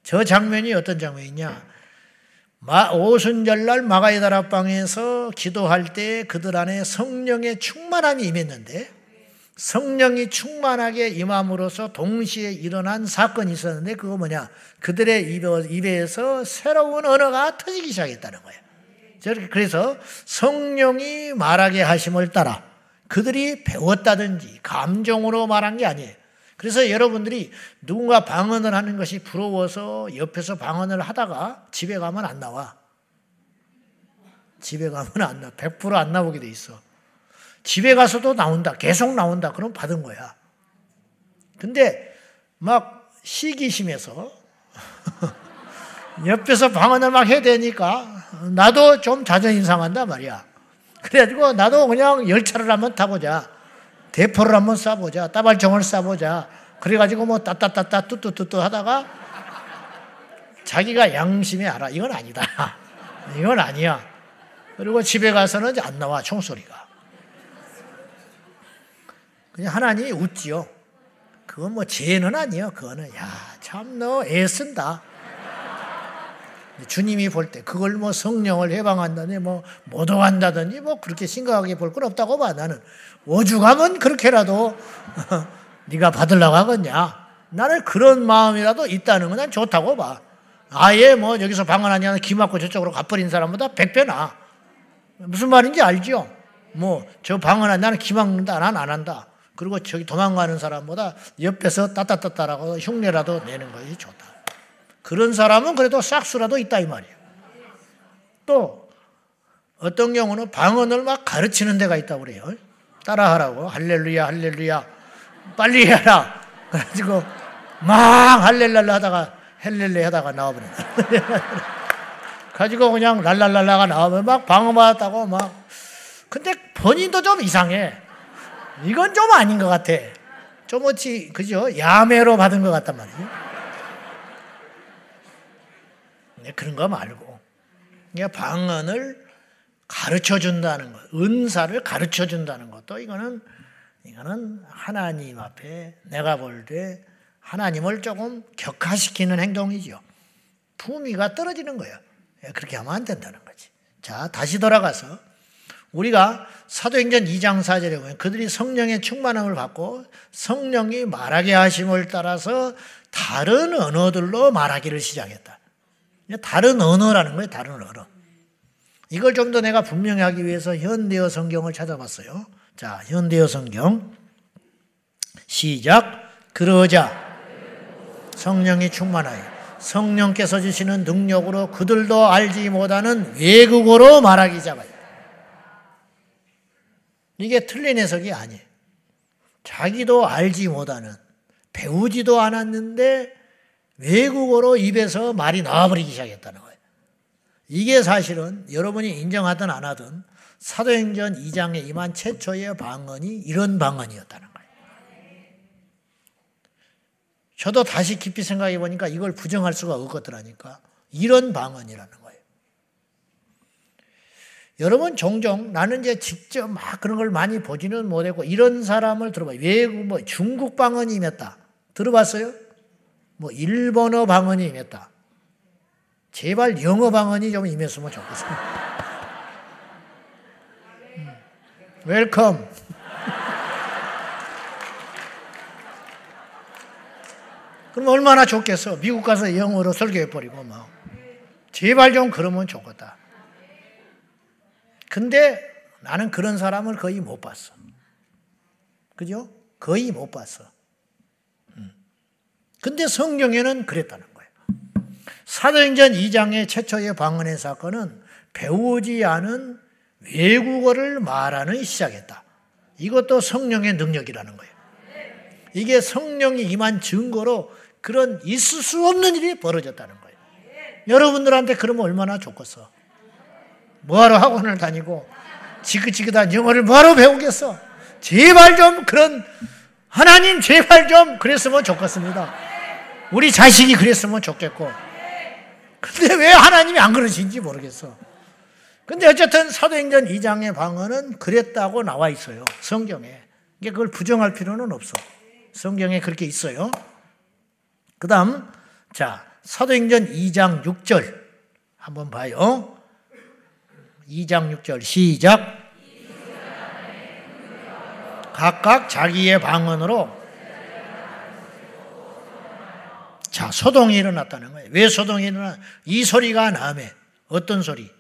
저 장면이 어떤 장면이냐? 오순절날 마가의 다락방에서 기도할 때 그들 안에 성령의 충만함이 임했는데, 성령이 충만하게 임함으로써 동시에 일어난 사건이 있었는데, 그거 뭐냐? 그들의 입에서 새로운 언어가 터지기 시작했다는 거예요. 그래서 성령이 말하게 하심을 따라 그들이 배웠다든지 감정으로 말한 게 아니에요. 그래서 여러분들이 누군가 방언을 하는 것이 부러워서 옆에서 방언을 하다가 집에 가면 안 나와. 집에 가면 안 나와. 100% 안 나오게 돼 있어. 집에 가서도 나온다. 계속 나온다. 그럼 받은 거야. 근데 막 시기심에서 옆에서 방언을 막 해야 되니까 나도 좀 자존심 상한단 말이야. 그래가지고 나도 그냥 열차를 한번 타보자. 대포를 한번 쏴보자. 따발총을 쏴보자. 그래가지고 뭐 따따따따 뚜뚜뚜뚜 하다가 자기가 양심에 알아. 이건 아니다. 이건 아니야. 그리고 집에 가서는 안 나와. 총소리가. 그냥 하나님이 웃지요. 그건 뭐 죄는 아니에요. 그거는 야, 참 너 애쓴다. 주님이 볼 때 그걸 뭐 성령을 해방한다니 뭐 모독한다든지 뭐 그렇게 심각하게 볼 건 없다고 봐. 나는 오죽하면 그렇게라도 네가 받으려고 하겠냐. 나는 그런 마음이라도 있다는 건 난 좋다고 봐. 아예 뭐 여기서 방언하냐 귀 막고 저쪽으로 가버린 사람보다 100배 나아. 무슨 말인지 알죠? 뭐 저 방언하냐 나는 귀 막는다. 난 안 한다. 그리고 저기 도망가는 사람보다 옆에서 따따따따라고 흉내라도 내는 것이 좋다. 그런 사람은 그래도 싹수라도 있다 이 말이에요. 또 어떤 경우는 방언을 막 가르치는 데가 있다고 그래요. 따라하라고. 할렐루야 할렐루야 빨리 해라. 그래가지고 막 할렐랄라 하다가 헬렐레 하다가 나와버려. 가지고 그냥 랄랄랄라가 나오면 막 방언 받았다고 막. 근데 본인도 좀 이상해. 이건 좀 아닌 것 같아. 좀 어찌 그죠? 야매로 받은 것 같단 말이에요. 그런 거 말고 그냥 방언을 가르쳐준다는 것, 은사를 가르쳐준다는 것도 이거는 하나님 앞에 내가 볼 때 하나님을 조금 격하시키는 행동이죠. 품위가 떨어지는 거예요. 그렇게 하면 안 된다는 거지. 자, 다시 돌아가서 우리가 사도행전 2장 4절에 보면 그들이 성령의 충만함을 받고 성령이 말하게 하심을 따라서 다른 언어들로 말하기를 시작했다. 다른 언어라는 거예요. 다른 언어. 이걸 좀 더 내가 분명히 하기 위해서 현대어 성경을 찾아봤어요. 자, 현대어 성경 시작. 그러자 성령이 충만하여 성령께서 주시는 능력으로 그들도 알지 못하는 외국어로 말하기 시작하여. 이게 틀린 해석이 아니에요. 자기도 알지 못하는, 배우지도 않았는데 외국어로 입에서 말이 나와버리기 시작했다는 거예요. 이게 사실은 여러분이 인정하든 안 하든 사도행전 2장에 임한 최초의 방언이 이런 방언이었다는 거예요. 저도 다시 깊이 생각해 보니까 이걸 부정할 수가 없거든하니까 이런 방언이라는 거예요. 여러분 종종 나는 이제 직접 막 그런 걸 많이 보지는 못했고 이런 사람을 들어봐요. 외국 뭐 중국 방언이 임했다. 들어봤어요? 뭐 일본어 방언이 임했다. 제발 영어 방언이 좀 임했으면 좋겠어요. 웰컴. 그럼 얼마나 좋겠어. 미국 가서 영어로 설교해버리고 막. 제발 좀 그러면 좋겠다. 근데 나는 그런 사람을 거의 못 봤어. 그죠? 거의 못 봤어. 근데 성경에는 그랬다는 거예요. 사도행전 2장의 최초의 방언의 사건은 배우지 않은 외국어를 말하는 시작했다. 이것도 성령의 능력이라는 거예요. 이게 성령이 임한 증거로 그런 있을 수 없는 일이 벌어졌다는 거예요. 여러분들한테 그러면 얼마나 좋겠어. 뭐하러 학원을 다니고 지긋지긋한 영어를 뭐하러 배우겠어. 제발 좀 그런 하나님 제발 좀 그랬으면 좋겠습니다. 우리 자식이 그랬으면 좋겠고. 근데 왜 하나님이 안 그러신지 모르겠어. 근데 어쨌든 사도행전 2장의 방언은 그랬다고 나와 있어요. 성경에. 이게 그걸 부정할 필요는 없어. 성경에 그렇게 있어요. 그 다음, 자, 사도행전 2장 6절. 한번 봐요. 2장 6절 시작. 각각 자기의 방언으로. 자, 소동이 일어났다는 거예요. 왜 소동이 일어나? 이 소리가 나매. 어떤 소리?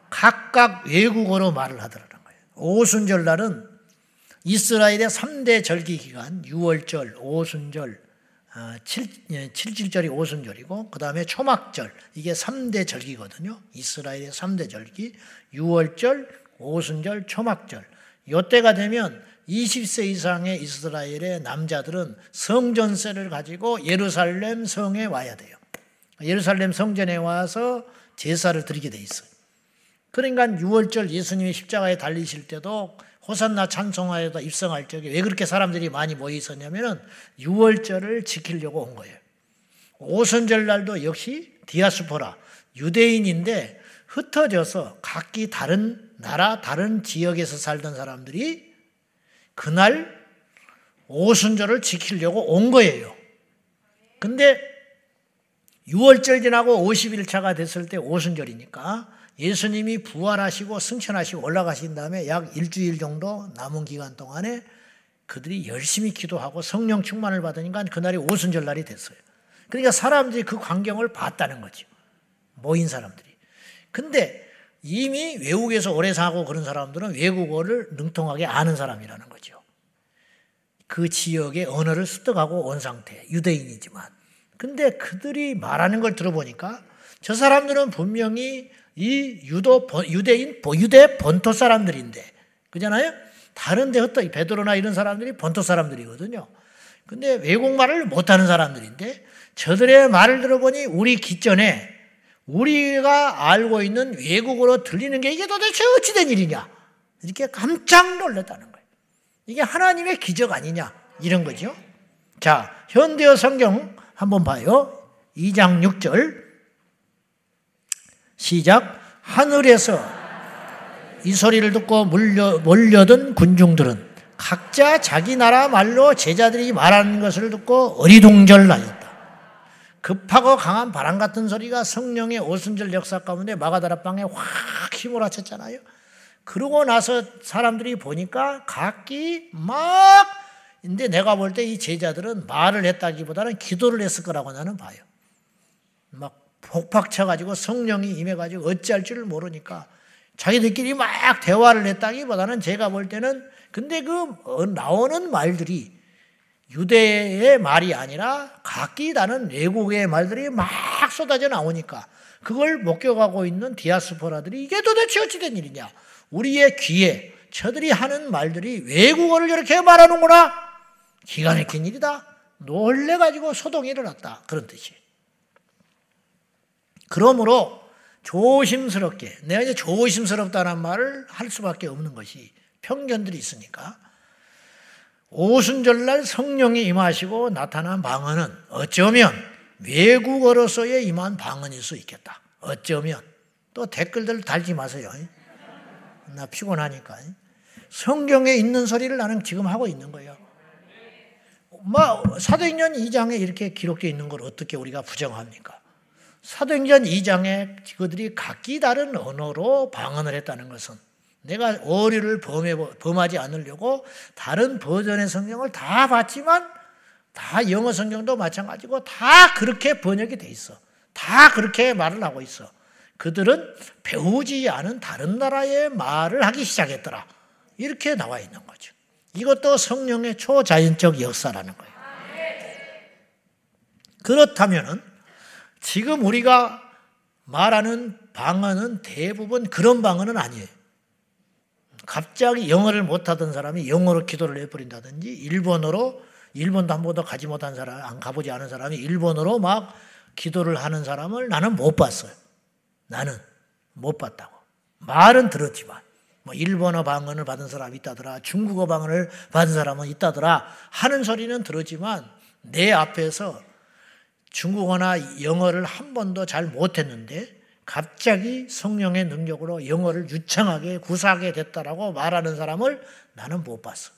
각각 외국어로 말을 하더라는 거예요. 오순절 날은 이스라엘의 3대 절기 기간, 6월절, 오순절, 7절이 오순절이고 그 다음에 초막절, 이게 3대 절기거든요. 이스라엘의 3대 절기, 6월절, 오순절, 초막절. 이때가 되면 20세 이상의 이스라엘의 남자들은 성전세를 가지고 예루살렘 성에 와야 돼요. 예루살렘 성전에 와서 제사를 드리게 돼 있어요. 그러니까 6월절 예수님이 십자가에 달리실 때도 호산나 찬송하여다 입성할 적에 왜 그렇게 사람들이 많이 모여 있었냐면은 6월절을 지키려고 온 거예요. 오순절 날도 역시 디아스포라, 유대인인데 흩어져서 각기 다른 나라, 다른 지역에서 살던 사람들이 그날 오순절을 지키려고 온 거예요. 근데 6월절 지나고 50일차가 됐을 때 오순절이니까 예수님이 부활하시고 승천하시고 올라가신 다음에 약 일주일 정도 남은 기간 동안에 그들이 열심히 기도하고 성령 충만을 받으니까 그날이 오순절 날이 됐어요. 그러니까 사람들이 그 광경을 봤다는 거죠. 모인 사람들이. 근데 이미 외국에서 오래 사고 그런 사람들은 외국어를 능통하게 아는 사람이라는 거죠. 그 지역의 언어를 습득하고 온 상태, 유대인이지만. 근데 그들이 말하는 걸 들어보니까 저 사람들은 분명히 이 유대 본토 사람들인데, 그잖아요? 다른 데 흩어, 베드로나 이런 사람들이 본토 사람들이거든요. 근데 외국말을 못하는 사람들인데, 저들의 말을 들어보니 우리 기전에 우리가 알고 있는 외국어로 들리는 게 이게 도대체 어찌된 일이냐? 이렇게 깜짝 놀랐다는 거예요. 이게 하나님의 기적 아니냐? 이런 거죠. 자, 현대어 성경 한번 봐요. 2장 6절. 시작. 하늘에서 이 소리를 듣고 몰려든 군중들은 각자 자기 나라 말로 제자들이 말하는 것을 듣고 어리둥절하였다. 급하고 강한 바람 같은 소리가 성령의 오순절 역사 가운데 마가다락방에 확 휘몰아쳤잖아요. 그러고 나서 사람들이 보니까 각기 막, 근데 내가 볼 때 이 제자들은 말을 했다기보다는 기도를 했을 거라고 나는 봐요. 막 폭팍 쳐가지고 성령이 임해가지고 어찌할 줄을 모르니까 자기들끼리 막 대화를 했다기보다는 제가 볼 때는 근데 그 나오는 말들이 유대의 말이 아니라 각기 다른 외국의 말들이 막 쏟아져 나오니까 그걸 목격하고 있는 디아스포라들이 이게 도대체 어찌된 일이냐. 우리의 귀에 저들이 하는 말들이 외국어를 이렇게 말하는구나. 기가 막힌 일이다. 놀래가지고 소동이 일어났다. 그런 뜻이에요. 그러므로 조심스럽게, 내가 이제 조심스럽다는 말을 할 수밖에 없는 것이 편견들이 있으니까 오순절날 성령이 임하시고 나타난 방언은 어쩌면 외국어로서의 임한 방언일 수 있겠다. 어쩌면. 또 댓글들 달지 마세요. 나 피곤하니까. 성경에 있는 소리를 나는 지금 하고 있는 거예요. 사도행전 2장에 이렇게 기록되어 있는 걸 어떻게 우리가 부정합니까? 사도행전 2장에 그들이 각기 다른 언어로 방언을 했다는 것은 내가 오류를 범하지 않으려고 다른 버전의 성경을 다 봤지만 다 영어 성경도 마찬가지고 다 그렇게 번역이 돼 있어. 다 그렇게 말을 하고 있어. 그들은 배우지 않은 다른 나라의 말을 하기 시작했더라. 이렇게 나와 있는 거죠. 이것도 성령의 초자연적 역사라는 거예요. 그렇다면은 지금 우리가 말하는 방언은 대부분 그런 방언은 아니에요. 갑자기 영어를 못하던 사람이 영어로 기도를 해버린다든지 일본어로, 일본도 한 번도 가지 못한 사람, 안 가보지 않은 사람이 일본어로 막 기도를 하는 사람을 나는 못 봤어요. 나는 못 봤다고. 말은 들었지만 뭐 일본어 방언을 받은 사람이 있다더라, 중국어 방언을 받은 사람은 있다더라 하는 소리는 들었지만 내 앞에서 중국어나 영어를 한 번도 잘 못했는데 갑자기 성령의 능력으로 영어를 유창하게 구사하게 됐다라고 말하는 사람을 나는 못 봤어.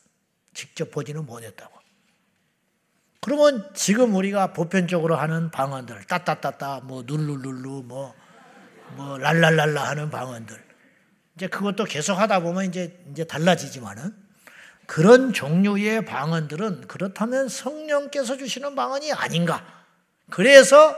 직접 보지는 못했다고. 그러면 지금 우리가 보편적으로 하는 방언들, 따따따따, 뭐 룰루룰루, 뭐 랄랄랄라 하는 방언들, 이제 그것도 계속 하다 보면 이제 달라지지만은 그런 종류의 방언들은 그렇다면 성령께서 주시는 방언이 아닌가. 그래서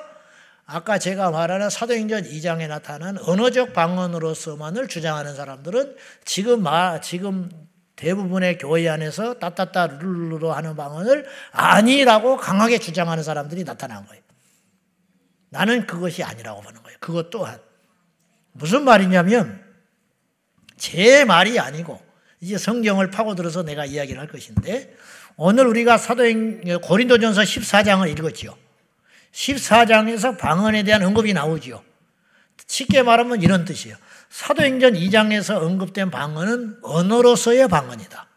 아까 제가 말하는 사도행전 2장에 나타난 언어적 방언으로서만을 주장하는 사람들은 지금 대부분의 교회 안에서 따따따 룰루로 하는 방언을 아니라고 강하게 주장하는 사람들이 나타난 거예요. 나는 그것이 아니라고 보는 거예요. 그것 또한 무슨 말이냐면 제 말이 아니고 이제 성경을 파고들어서 내가 이야기를 할 것인데 오늘 우리가 고린도전서 14장을 읽었지요. 14장에서 방언에 대한 언급이 나오지요. 쉽게 말하면 이런 뜻이에요. 사도행전 2장에서 언급된 방언은 언어로서의 방언이다.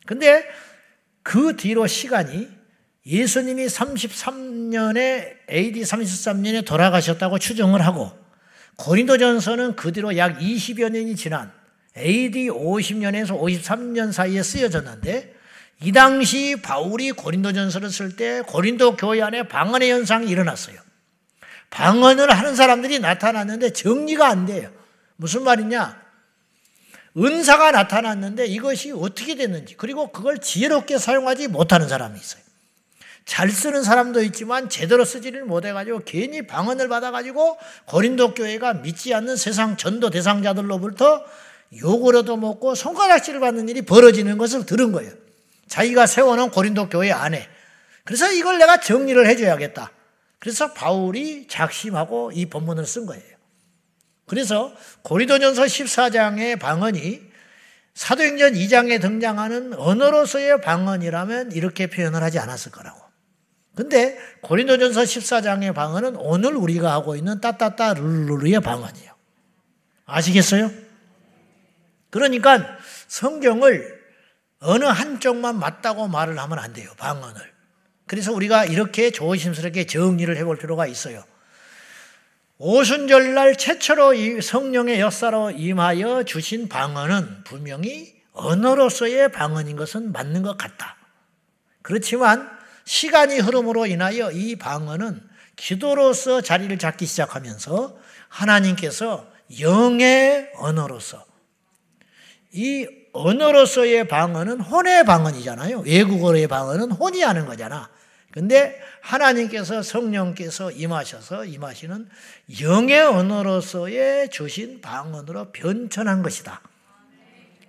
근데 그 뒤로 시간이 예수님이 33년에 AD 33년에 돌아가셨다고 추정을 하고 고린도전서는 그 뒤로 약 20여 년이 지난 AD 50년에서 53년 사이에 쓰여졌는데 이 당시 바울이 고린도전서를 쓸 때 고린도 교회 안에 방언의 현상이 일어났어요. 방언을 하는 사람들이 나타났는데 정리가 안 돼요. 무슨 말이냐? 은사가 나타났는데 이것이 어떻게 됐는지, 그리고 그걸 지혜롭게 사용하지 못하는 사람이 있어요. 잘 쓰는 사람도 있지만 제대로 쓰지를 못해가지고 괜히 방언을 받아가지고 고린도 교회가 믿지 않는 세상 전도 대상자들로부터 욕을 얻어먹고 손가락질을 받는 일이 벌어지는 것을 들은 거예요. 자기가 세워놓은 고린도 교회 안에. 그래서 이걸 내가 정리를 해줘야겠다. 그래서 바울이 작심하고 이 본문을 쓴 거예요. 그래서 고린도전서 14장의 방언이 사도행전 2장에 등장하는 언어로서의 방언이라면 이렇게 표현을 하지 않았을 거라고. 근데 고린도전서 14장의 방언은 오늘 우리가 하고 있는 따따따 룰루루의 방언이에요. 아시겠어요? 그러니까 성경을 어느 한쪽만 맞다고 말을 하면 안 돼요. 방언을. 그래서 우리가 이렇게 조심스럽게 정리를 해볼 필요가 있어요. 오순절날 최초로 이 성령의 역사로 임하여 주신 방언은 분명히 언어로서의 방언인 것은 맞는 것 같다. 그렇지만 시간이 흐름으로 인하여 이 방언은 기도로서 자리를 잡기 시작하면서 하나님께서 영의 언어로서, 이 언어로서의 방언은 혼의 방언이잖아요. 외국어의 방언은 혼이 하는 거잖아. 근데 하나님께서 성령께서 임하시는 영의 언어로서의 주신 방언으로 변천한 것이다.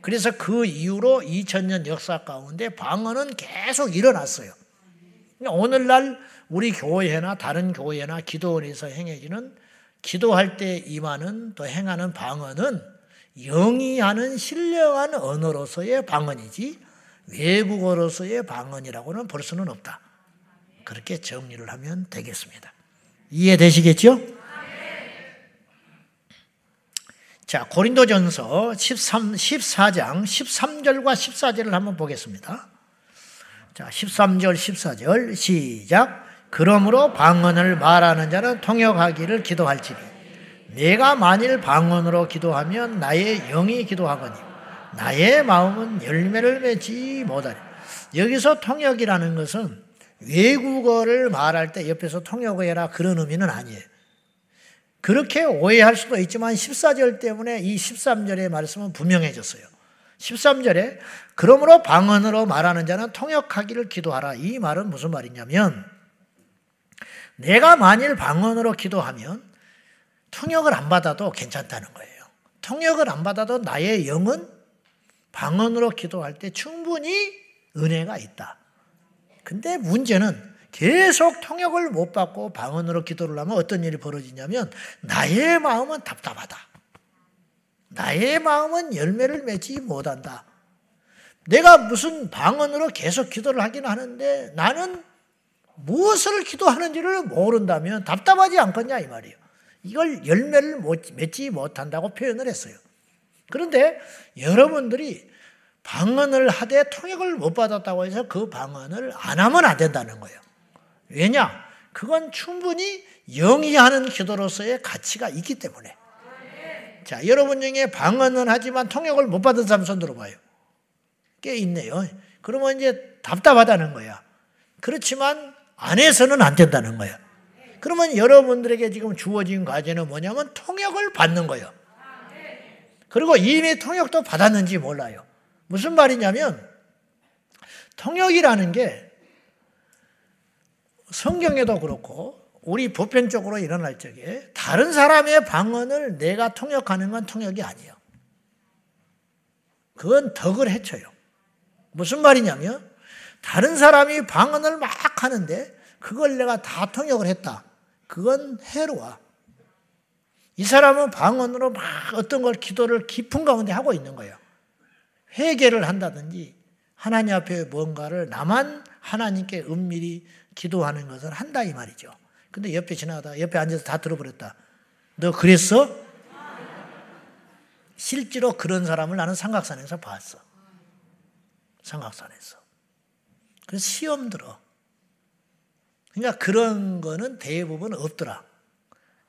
그래서 그 이후로 2000년 역사 가운데 방언은 계속 일어났어요. 오늘날 우리 교회나 다른 교회나 기도원에서 행해지는, 기도할 때 임하는 또 행하는 방언은 영이 하는 신령한 언어로서의 방언이지 외국어로서의 방언이라고는 볼 수는 없다. 그렇게 정리를 하면 되겠습니다. 이해되시겠죠? 자, 고린도전서 14장 13절과 14절을 한번 보겠습니다. 자, 13절 14절 시작. 그러므로 방언을 말하는 자는 통역하기를 기도할지니 내가 만일 방언으로 기도하면 나의 영이 기도하거니 나의 마음은 열매를 맺지 못하리. 여기서 통역이라는 것은 외국어를 말할 때 옆에서 통역해라 그런 의미는 아니에요. 그렇게 오해할 수도 있지만 14절 때문에 이 13절의 말씀은 분명해졌어요. 13절에 그러므로 방언으로 말하는 자는 통역하기를 기도하라. 이 말은 무슨 말이냐면 내가 만일 방언으로 기도하면 통역을 안 받아도 괜찮다는 거예요. 통역을 안 받아도 나의 영은 방언으로 기도할 때 충분히 은혜가 있다. 근데 문제는 계속 통역을 못 받고 방언으로 기도를 하면 어떤 일이 벌어지냐면 나의 마음은 답답하다. 나의 마음은 열매를 맺지 못한다. 내가 무슨 방언으로 계속 기도를 하긴 하는데 나는 무엇을 기도하는지를 모른다면 답답하지 않겠냐 이 말이에요. 이걸 열매를 맺지 못한다고 표현을 했어요. 그런데 여러분들이 방언을 하되 통역을 못 받았다고 해서 그 방언을 안 하면 안 된다는 거예요. 왜냐? 그건 충분히 영위하는 기도로서의 가치가 있기 때문에. 자, 여러분 중에 방언은 하지만 통역을 못 받은 사람 손 들어봐요. 꽤 있네요. 그러면 이제 답답하다는 거야. 그렇지만 안 해서는 안 된다는 거야. 그러면 여러분들에게 지금 주어진 과제는 뭐냐면 통역을 받는 거예요. 그리고 이미 통역도 받았는지 몰라요. 무슨 말이냐면 통역이라는 게 성경에도 그렇고 우리 보편적으로 일어날 적에 다른 사람의 방언을 내가 통역하는 건 통역이 아니에요. 그건 덕을 해쳐요. 무슨 말이냐면 다른 사람이 방언을 막 하는데 그걸 내가 다 통역을 했다. 그건 해로워. 이 사람은 방언으로 막 어떤 걸 기도를 깊은 가운데 하고 있는 거예요. 회개를 한다든지 하나님 앞에 뭔가를 나만 하나님께 은밀히 기도하는 것을 한다 이 말이죠. 근데 옆에 지나가다가 옆에 앉아서 다 들어버렸다. 너 그랬어? 실제로 그런 사람을 나는 삼각산에서 봤어. 삼각산에서. 그래서 시험 들어. 그러니까 그런 거는 대부분 없더라.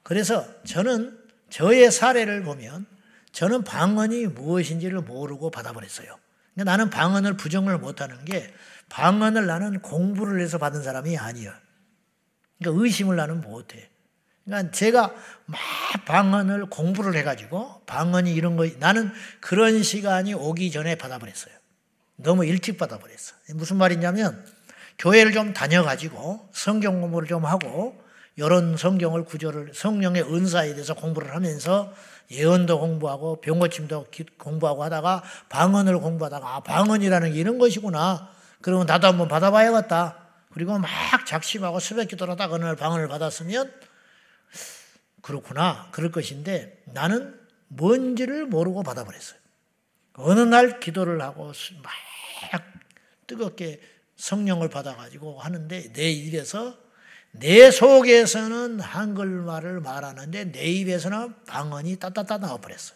그래서 저는 저의 사례를 보면 저는 방언이 무엇인지를 모르고 받아버렸어요. 그러니까 나는 방언을 부정을 못하는 게 방언을 나는 공부를 해서 받은 사람이 아니에요. 그러니까 의심을 나는 못해. 그러니까 제가 막 방언을 공부를 해가지고 방언이 이런 거 나는 그런 시간이 오기 전에 받아버렸어요. 너무 일찍 받아버렸어. 무슨 말이냐면 교회를 좀 다녀가지고 성경 공부를 좀 하고 이런 성경을 구절을 성령의 은사에 대해서 공부를 하면서 예언도 공부하고 병고침도 공부하고 하다가 방언을 공부하다가 방언이라는 게 이런 것이구나. 그러면 나도 한번 받아봐야겠다. 그리고 막 작심하고 새벽 기도를 하다가 어느 날 방언을 받았으면 그렇구나. 그럴 것인데 나는 뭔지를 모르고 받아버렸어요. 어느 날 기도를 하고 막 뜨겁게 성령을 받아가지고 하는데 내 입에서 내 속에서는 한글말을 말하는데 내 입에서는 방언이 따따따 나와버렸어요.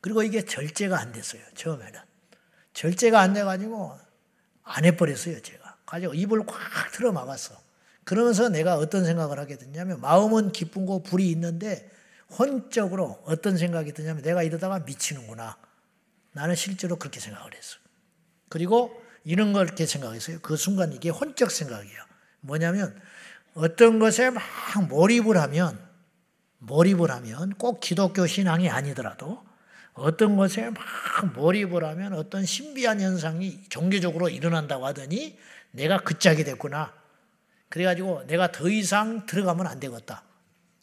그리고 이게 절제가 안 됐어요. 처음에는. 절제가 안 돼가지고 안 해버렸어요. 제가. 가지고 입을 꽉 틀어 막았어. 그러면서 내가 어떤 생각을 하게 됐냐면 마음은 기쁘고 불이 있는데 혼적으로 어떤 생각이 드냐면 내가 이러다가 미치는구나. 나는 실제로 그렇게 생각을 했어요. 그리고 이런 걸 이렇게 생각했어요. 그 순간 이게 혼적 생각이에요. 뭐냐면 어떤 것에 막 몰입을 하면 꼭 기독교 신앙이 아니더라도 어떤 것에 막 몰입을 하면 어떤 신비한 현상이 종교적으로 일어난다고 하더니 내가 그 짝이 됐구나. 그래가지고 내가 더 이상 들어가면 안 되겠다.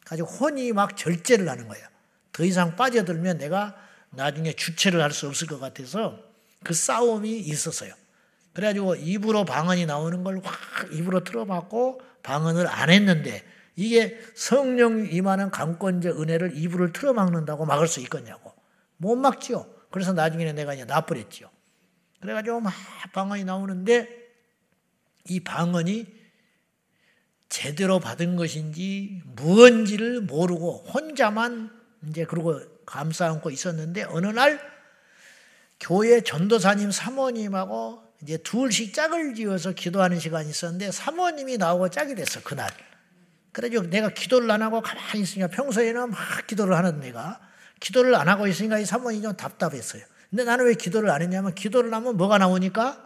가지고 혼이 막 절제를 하는 거예요. 더 이상 빠져들면 내가 나중에 주체를 할 수 없을 것 같아서 그 싸움이 있었어요. 그래가지고 입으로 방언이 나오는 걸 확 입으로 틀어막고 방언을 안 했는데 이게 성령 임하는 강권적 은혜를 입으로 틀어막는다고 막을 수 있겠냐고. 못 막지요. 그래서 나중에는 내가 이제 놔버렸지요. 그래가지고 막 방언이 나오는데 이 방언이 제대로 받은 것인지 무언지를 모르고 혼자만 이제 그러고 감싸 안고 있었는데 어느 날 교회 전도사님 사모님하고 이제 둘씩 짝을 지어서 기도하는 시간이 있었는데 사모님이 나오고 짝이 됐어 그날. 그래가지고 내가 기도를 안 하고 가만히 있으니까 평소에는 막 기도를 하는 내가 기도를 안 하고 있으니까 이 사모님이 좀 답답했어요. 근데 나는 왜 기도를 안 했냐면 기도를 하면 뭐가 나오니까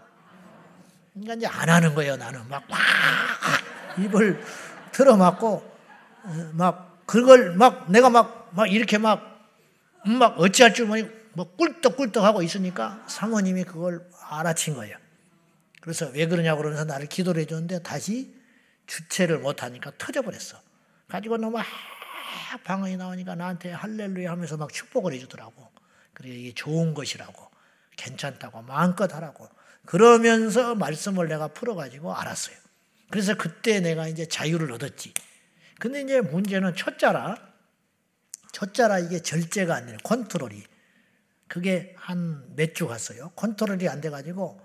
그러니까 이제 안 하는 거예요. 나는 막 입을 틀어막고 막 그걸 막 내가 막 이렇게 막 어찌할 줄 모르고 뭐 꿀떡꿀떡하고 있으니까 사모님이 그걸 알아챈 거예요. 그래서 왜 그러냐고 그러면서 나를 기도를 해줬는데 다시 주체를 못하니까 터져버렸어. 가지고 너무 방언이 나오니까 나한테 할렐루야 하면서 막 축복을 해주더라고. 그래 이게 좋은 것이라고, 괜찮다고, 마음껏 하라고. 그러면서 말씀을 내가 풀어가지고 알았어요. 그래서 그때 내가 이제 자유를 얻었지. 근데 이제 문제는 초짜라 이게 절제가 안 되는 컨트롤이. 그게 한 몇 주 갔어요. 컨트롤이 안 돼가지고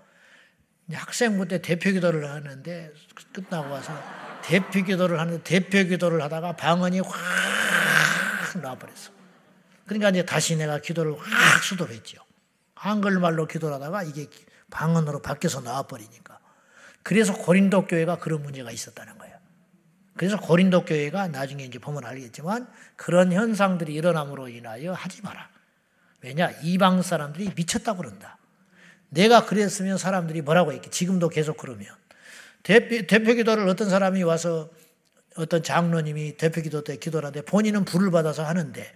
학생부 때 대표기도를 하는데 끝나고 와서 대표기도를 하다가 방언이 확 나와버렸어. 그러니까 이제 다시 내가 기도를 확 수도했죠. 한글말로 기도를 하다가 이게 방언으로 바뀌어서 나와버리니까. 그래서 고린도 교회가 그런 문제가 있었다는 거예요. 그래서 고린도 교회가 나중에 이제 보면 알겠지만 그런 현상들이 일어남으로 인하여 하지 마라. 왜냐? 이방 사람들이 미쳤다고 그런다. 내가 그랬으면 사람들이 뭐라고 했겠지. 지금도 계속 그러면. 대표기도를 어떤 사람이 와서 어떤 장로님이 대표기도 때 기도를 하는데 본인은 불을 받아서 하는데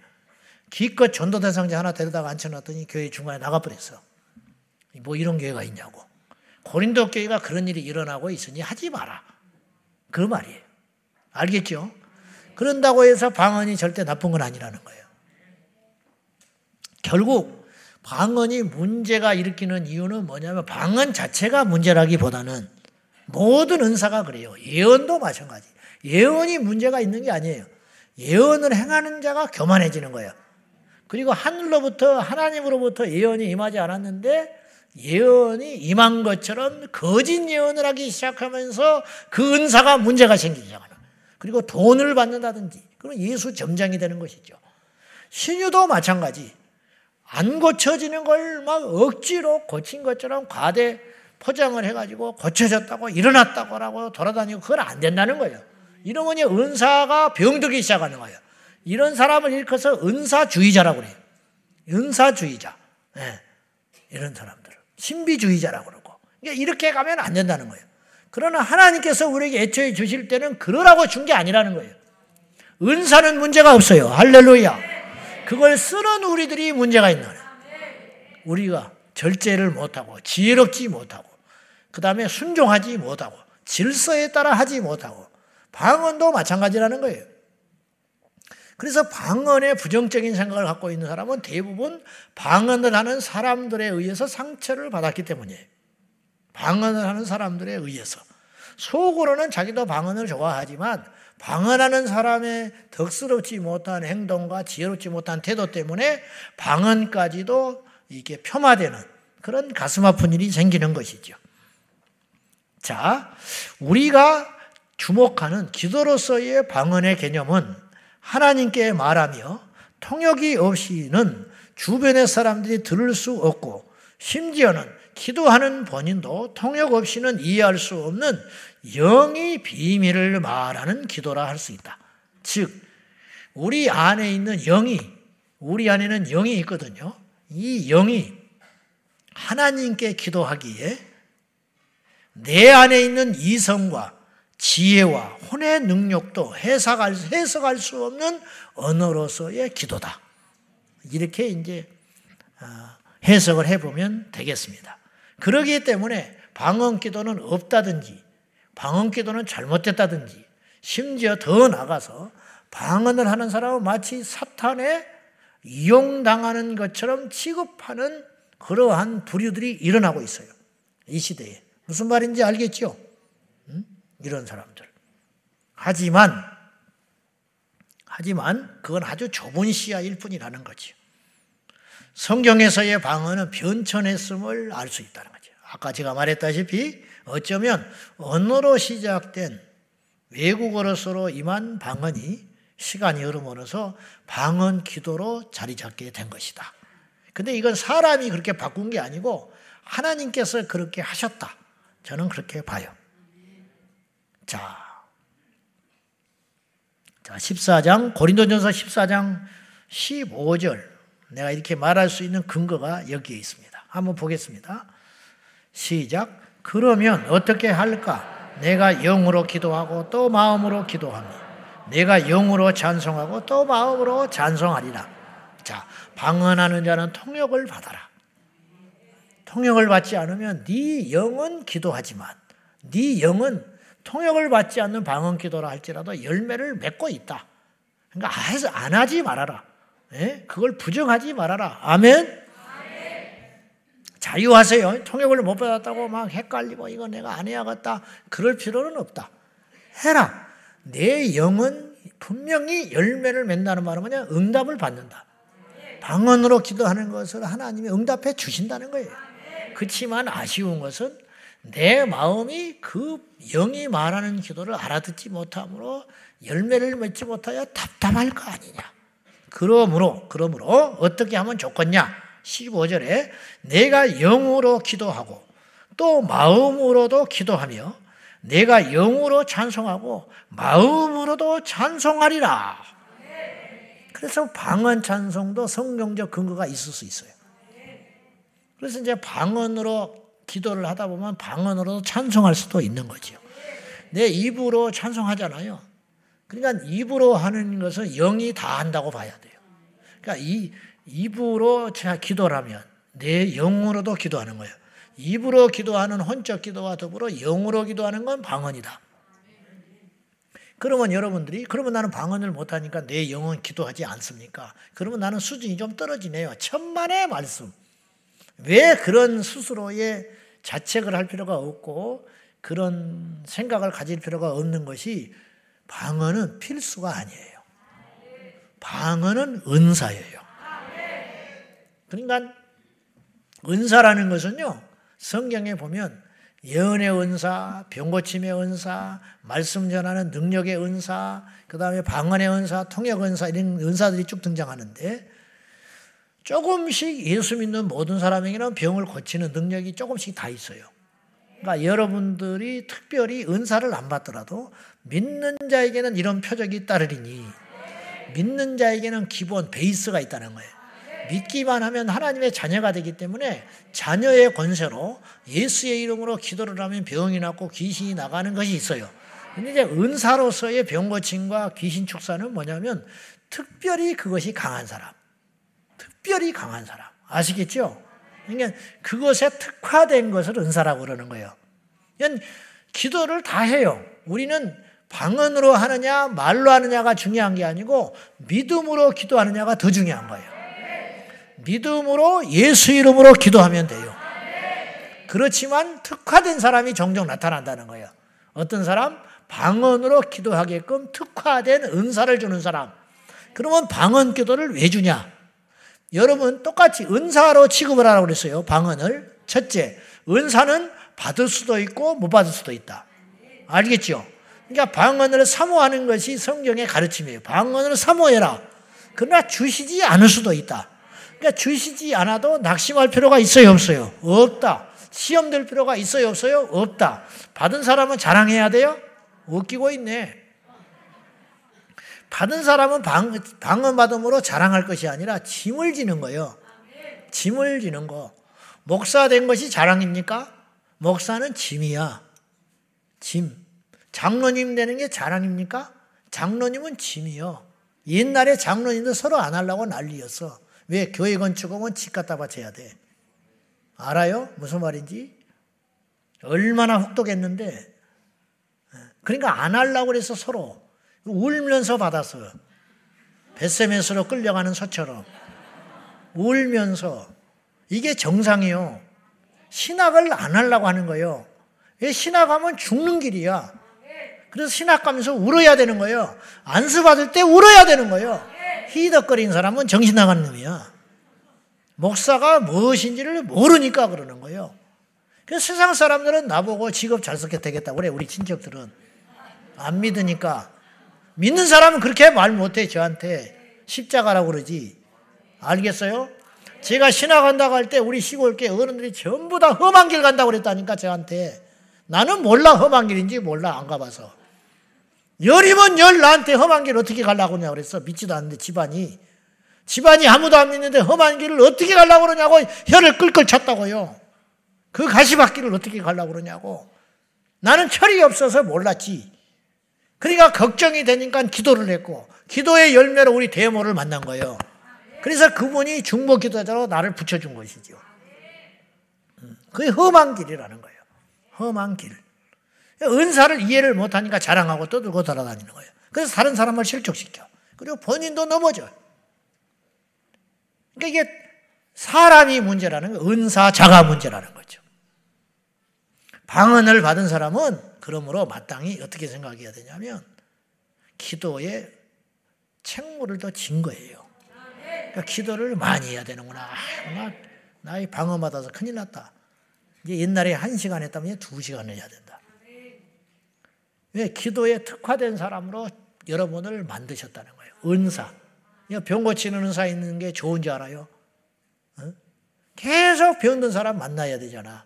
기껏 전도된 상자 하나 데려다가 앉혀놨더니 교회 중간에 나가버렸어. 뭐 이런 교회가 있냐고. 고린도 교회가 그런 일이 일어나고 있으니 하지 마라. 그 말이에요. 알겠죠? 그런다고 해서 방언이 절대 나쁜 건 아니라는 거예요. 결국 방언이 문제가 일으키는 이유는 뭐냐면 방언 자체가 문제라기보다는 모든 은사가 그래요. 예언도 마찬가지. 예언이 문제가 있는 게 아니에요. 예언을 행하는 자가 교만해지는 거예요. 그리고 하나님으로부터 예언이 임하지 않았는데 예언이 임한 것처럼 거짓 예언을 하기 시작하면서 그 은사가 문제가 생기기 시작하는 거예요. 그리고 돈을 받는다든지 그럼 예수 점장이 되는 것이죠. 신유도 마찬가지. 안 고쳐지는 걸 막 억지로 고친 것처럼 과대 포장을 해가지고 고쳐졌다고 일어났다고 하고 돌아다니고 그건 안 된다는 거예요. 이러면 은사가 병들기 시작하는 거예요. 이런 사람을 일컬어서 은사주의자라고 그래요. 은사주의자. 네. 이런 사람들을. 신비주의자라고 그러고. 그러니까 이렇게 가면 안 된다는 거예요. 그러나 하나님께서 우리에게 애초에 주실 때는 그러라고 준 게 아니라는 거예요. 은사는 문제가 없어요. 할렐루야. 그걸 쓰는 우리들이 문제가 있는 거예요. 우리가 절제를 못하고 지혜롭지 못하고 그 다음에 순종하지 못하고 질서에 따라 하지 못하고 방언도 마찬가지라는 거예요. 그래서 방언에 부정적인 생각을 갖고 있는 사람은 대부분 방언을 하는 사람들에 의해서 상처를 받았기 때문이에요. 방언을 하는 사람들에 의해서. 속으로는 자기도 방언을 좋아하지만 방언하는 사람의 덕스럽지 못한 행동과 지혜롭지 못한 태도 때문에 방언까지도 이게 폄하되는 그런 가슴 아픈 일이 생기는 것이죠. 자, 우리가 주목하는 기도로서의 방언의 개념은 하나님께 말하며 통역이 없이는 주변의 사람들이 들을 수 없고 심지어는 기도하는 본인도 통역 없이는 이해할 수 없는 영의 비밀을 말하는 기도라 할 수 있다. 즉 우리 안에 있는 우리 안에는 영이 있거든요. 이 영이 하나님께 기도하기에 내 안에 있는 이성과 지혜와 혼의 능력도 해석할 수 없는 언어로서의 기도다. 이렇게 이제 해석을 해보면 되겠습니다. 그러기 때문에 방언 기도는 없다든지 방언 기도는 잘못됐다든지 심지어 더 나가서 방언을 하는 사람은 마치 사탄에 이용당하는 것처럼 취급하는 그러한 부류들이 일어나고 있어요. 이 시대에. 무슨 말인지 알겠죠? 이런 사람들. 하지만 그건 아주 좁은 시야일 뿐이라는 거죠. 성경에서의 방언은 변천했음을 알 수 있다는 거죠. 아까 제가 말했다시피 어쩌면 언어로 시작된 외국어로서로 임한 방언이 시간이 흐름으로써 방언 기도로 자리 잡게 된 것이다. 근데 이건 사람이 그렇게 바꾼 게 아니고 하나님께서 그렇게 하셨다. 저는 그렇게 봐요. 자, 14장, 고린도전서 14장 15절. 내가 이렇게 말할 수 있는 근거가 여기에 있습니다. 한번 보겠습니다. 시작. 그러면 어떻게 할까? 내가 영으로 기도하고 또 마음으로 기도하며 내가 영으로 찬송하고 또 마음으로 찬송하리라. 자, 방언하는 자는 통역을 받아라. 통역을 받지 않으면 네 영은 기도하지만 네 영은 통역을 받지 않는 방언 기도라 할지라도 열매를 맺고 있다. 그러니까 안 하지 말아라. 예? 그걸 부정하지 말아라. 아멘? 자유하세요. 통역을 못 받았다고 막 헷갈리고 이거 내가 안 해야겠다. 그럴 필요는 없다. 해라. 내 영은 분명히 열매를 맺는다는 말은 뭐냐? 응답을 받는다. 방언으로 기도하는 것을 하나님이 응답해 주신다는 거예요. 그렇지만 아쉬운 것은 내 마음이 그 영이 말하는 기도를 알아듣지 못함으로 열매를 맺지 못하여 답답할 거 아니냐. 그러므로 어떻게 하면 좋겠냐? 15절에 내가 영으로 기도하고 또 마음으로도 기도하며 내가 영으로 찬송하고 마음으로도 찬송하리라. 그래서 방언 찬송도 성경적 근거가 있을 수 있어요. 그래서 이제 방언으로 기도를 하다 보면 방언으로도 찬송할 수도 있는 거죠. 내 입으로 찬송하잖아요. 그러니까 입으로 하는 것은 영이 다 한다고 봐야 돼요. 그러니까 이 입으로 제가 기도를 하면 내 영으로도 기도하는 거예요. 입으로 기도하는 혼적 기도와 더불어 영으로 기도하는 건 방언이다. 그러면 여러분들이 그러면 나는 방언을 못하니까 내 영은 기도하지 않습니까? 그러면 나는 수준이 좀 떨어지네요. 천만의 말씀. 왜 그런 스스로의 자책을 할 필요가 없고 그런 생각을 가질 필요가 없는 것이 방언은 필수가 아니에요. 방언은 은사예요. 그러니까 은사라는 것은요. 성경에 보면 예언의 은사, 병고침의 은사, 말씀 전하는 능력의 은사, 그 다음에 방언의 은사, 통역 은사 이런 은사들이 쭉 등장하는데 조금씩 예수 믿는 모든 사람에게는 병을 고치는 능력이 조금씩 다 있어요. 그러니까 여러분들이 특별히 은사를 안 받더라도 믿는 자에게는 이런 표적이 따르리니 믿는 자에게는 기본 베이스가 있다는 거예요. 믿기만 하면 하나님의 자녀가 되기 때문에 자녀의 권세로 예수의 이름으로 기도를 하면 병이 낫고 귀신이 나가는 것이 있어요. 근데 이제 은사로서의 병고침과 귀신 축사는 뭐냐면 특별히 그것이 강한 사람. 특별히 강한 사람. 아시겠죠? 그러니까 그것에 특화된 것을 은사라고 그러는 거예요. 그러니까 기도를 다 해요. 우리는 방언으로 하느냐 말로 하느냐가 중요한 게 아니고 믿음으로 기도하느냐가 더 중요한 거예요. 믿음으로 예수 이름으로 기도하면 돼요. 그렇지만 특화된 사람이 종종 나타난다는 거예요. 어떤 사람? 방언으로 기도하게끔 특화된 은사를 주는 사람. 그러면 방언 기도를 왜 주냐? 여러분 똑같이 은사로 취급을 하라고 그랬어요. 방언을. 첫째, 은사는 받을 수도 있고 못 받을 수도 있다. 알겠죠? 그러니까 방언을 사모하는 것이 성경의 가르침이에요. 방언을 사모해라. 그러나 주시지 않을 수도 있다. 그러니까 주시지 않아도 낙심할 필요가 있어요, 없어요? 없다. 시험될 필요가 있어요, 없어요? 없다. 받은 사람은 자랑해야 돼요? 웃기고 있네. 받은 사람은 방언 받음으로 자랑할 것이 아니라 짐을 지는 거예요. 짐을 지는 거. 목사 된 것이 자랑입니까? 목사는 짐이야. 짐. 장로님 되는 게 자랑입니까? 장로님은 짐이요. 옛날에 장로님도 서로 안 하려고 난리였어. 왜? 교회 건축하면 집 갖다 바쳐야 돼. 알아요? 무슨 말인지? 얼마나 혹독했는데. 그러니까 안 하려고 그래서 서로 울면서 받았어요. 벳세메스로 끌려가는 소처럼. 울면서. 이게 정상이에요. 신학을 안 하려고 하는 거예요. 왜? 신학하면 죽는 길이야. 그래서 신학 가면서 울어야 되는 거예요. 안수 받을 때 울어야 되는 거예요. 히덕거리는 사람은 정신 나간 놈이야. 목사가 무엇인지를 모르니까 그러는 거예요. 그래서 세상 사람들은 나보고 직업 잘 쓰게 되겠다고 그래. 우리 친척들은. 안 믿으니까. 믿는 사람은 그렇게 말 못해. 저한테. 십자가라고 그러지. 알겠어요? 제가 신학 간다고 할 때 우리 시골계 어른들이 전부 다 험한 길 간다고 그랬다니까 저한테. 나는 몰라. 험한 길인지 몰라. 안 가봐서. 열이면 열 나한테 험한 길 어떻게 가려고 그러냐고 그랬어. 믿지도 않는데 집안이 아무도 안 믿는데 험한 길을 어떻게 가려고 그러냐고 혀를 끌끌 찼다고요. 그 가시밭길을 어떻게 가려고 그러냐고. 나는 철이 없어서 몰랐지. 그러니까 걱정이 되니까 기도를 했고 기도의 열매로 우리 대모를 만난 거예요. 그래서 그분이 중보 기도자로 나를 붙여준 것이죠. 그게 험한 길이라는 거예요. 험한 길. 은사를 이해를 못하니까 자랑하고 떠들고 돌아다니는 거예요. 그래서 다른 사람을 실족시켜. 그리고 본인도 넘어져요. 그러니까 이게 사람이 문제라는 거예요. 은사자가 문제라는 거죠. 방언을 받은 사람은 그러므로 마땅히 어떻게 생각해야 되냐면 기도에 책무를 더 진 거예요. 그러니까 기도를 많이 해야 되는구나. 나 이 방언 받아서 큰일 났다. 이제 옛날에 1시간 했다면 2시간을 해야 된다. 왜? 기도에 특화된 사람으로 여러분을 만드셨다는 거예요. 은사. 병 고치는 은사 있는 게 좋은지 알아요? 계속 병든 사람 만나야 되잖아.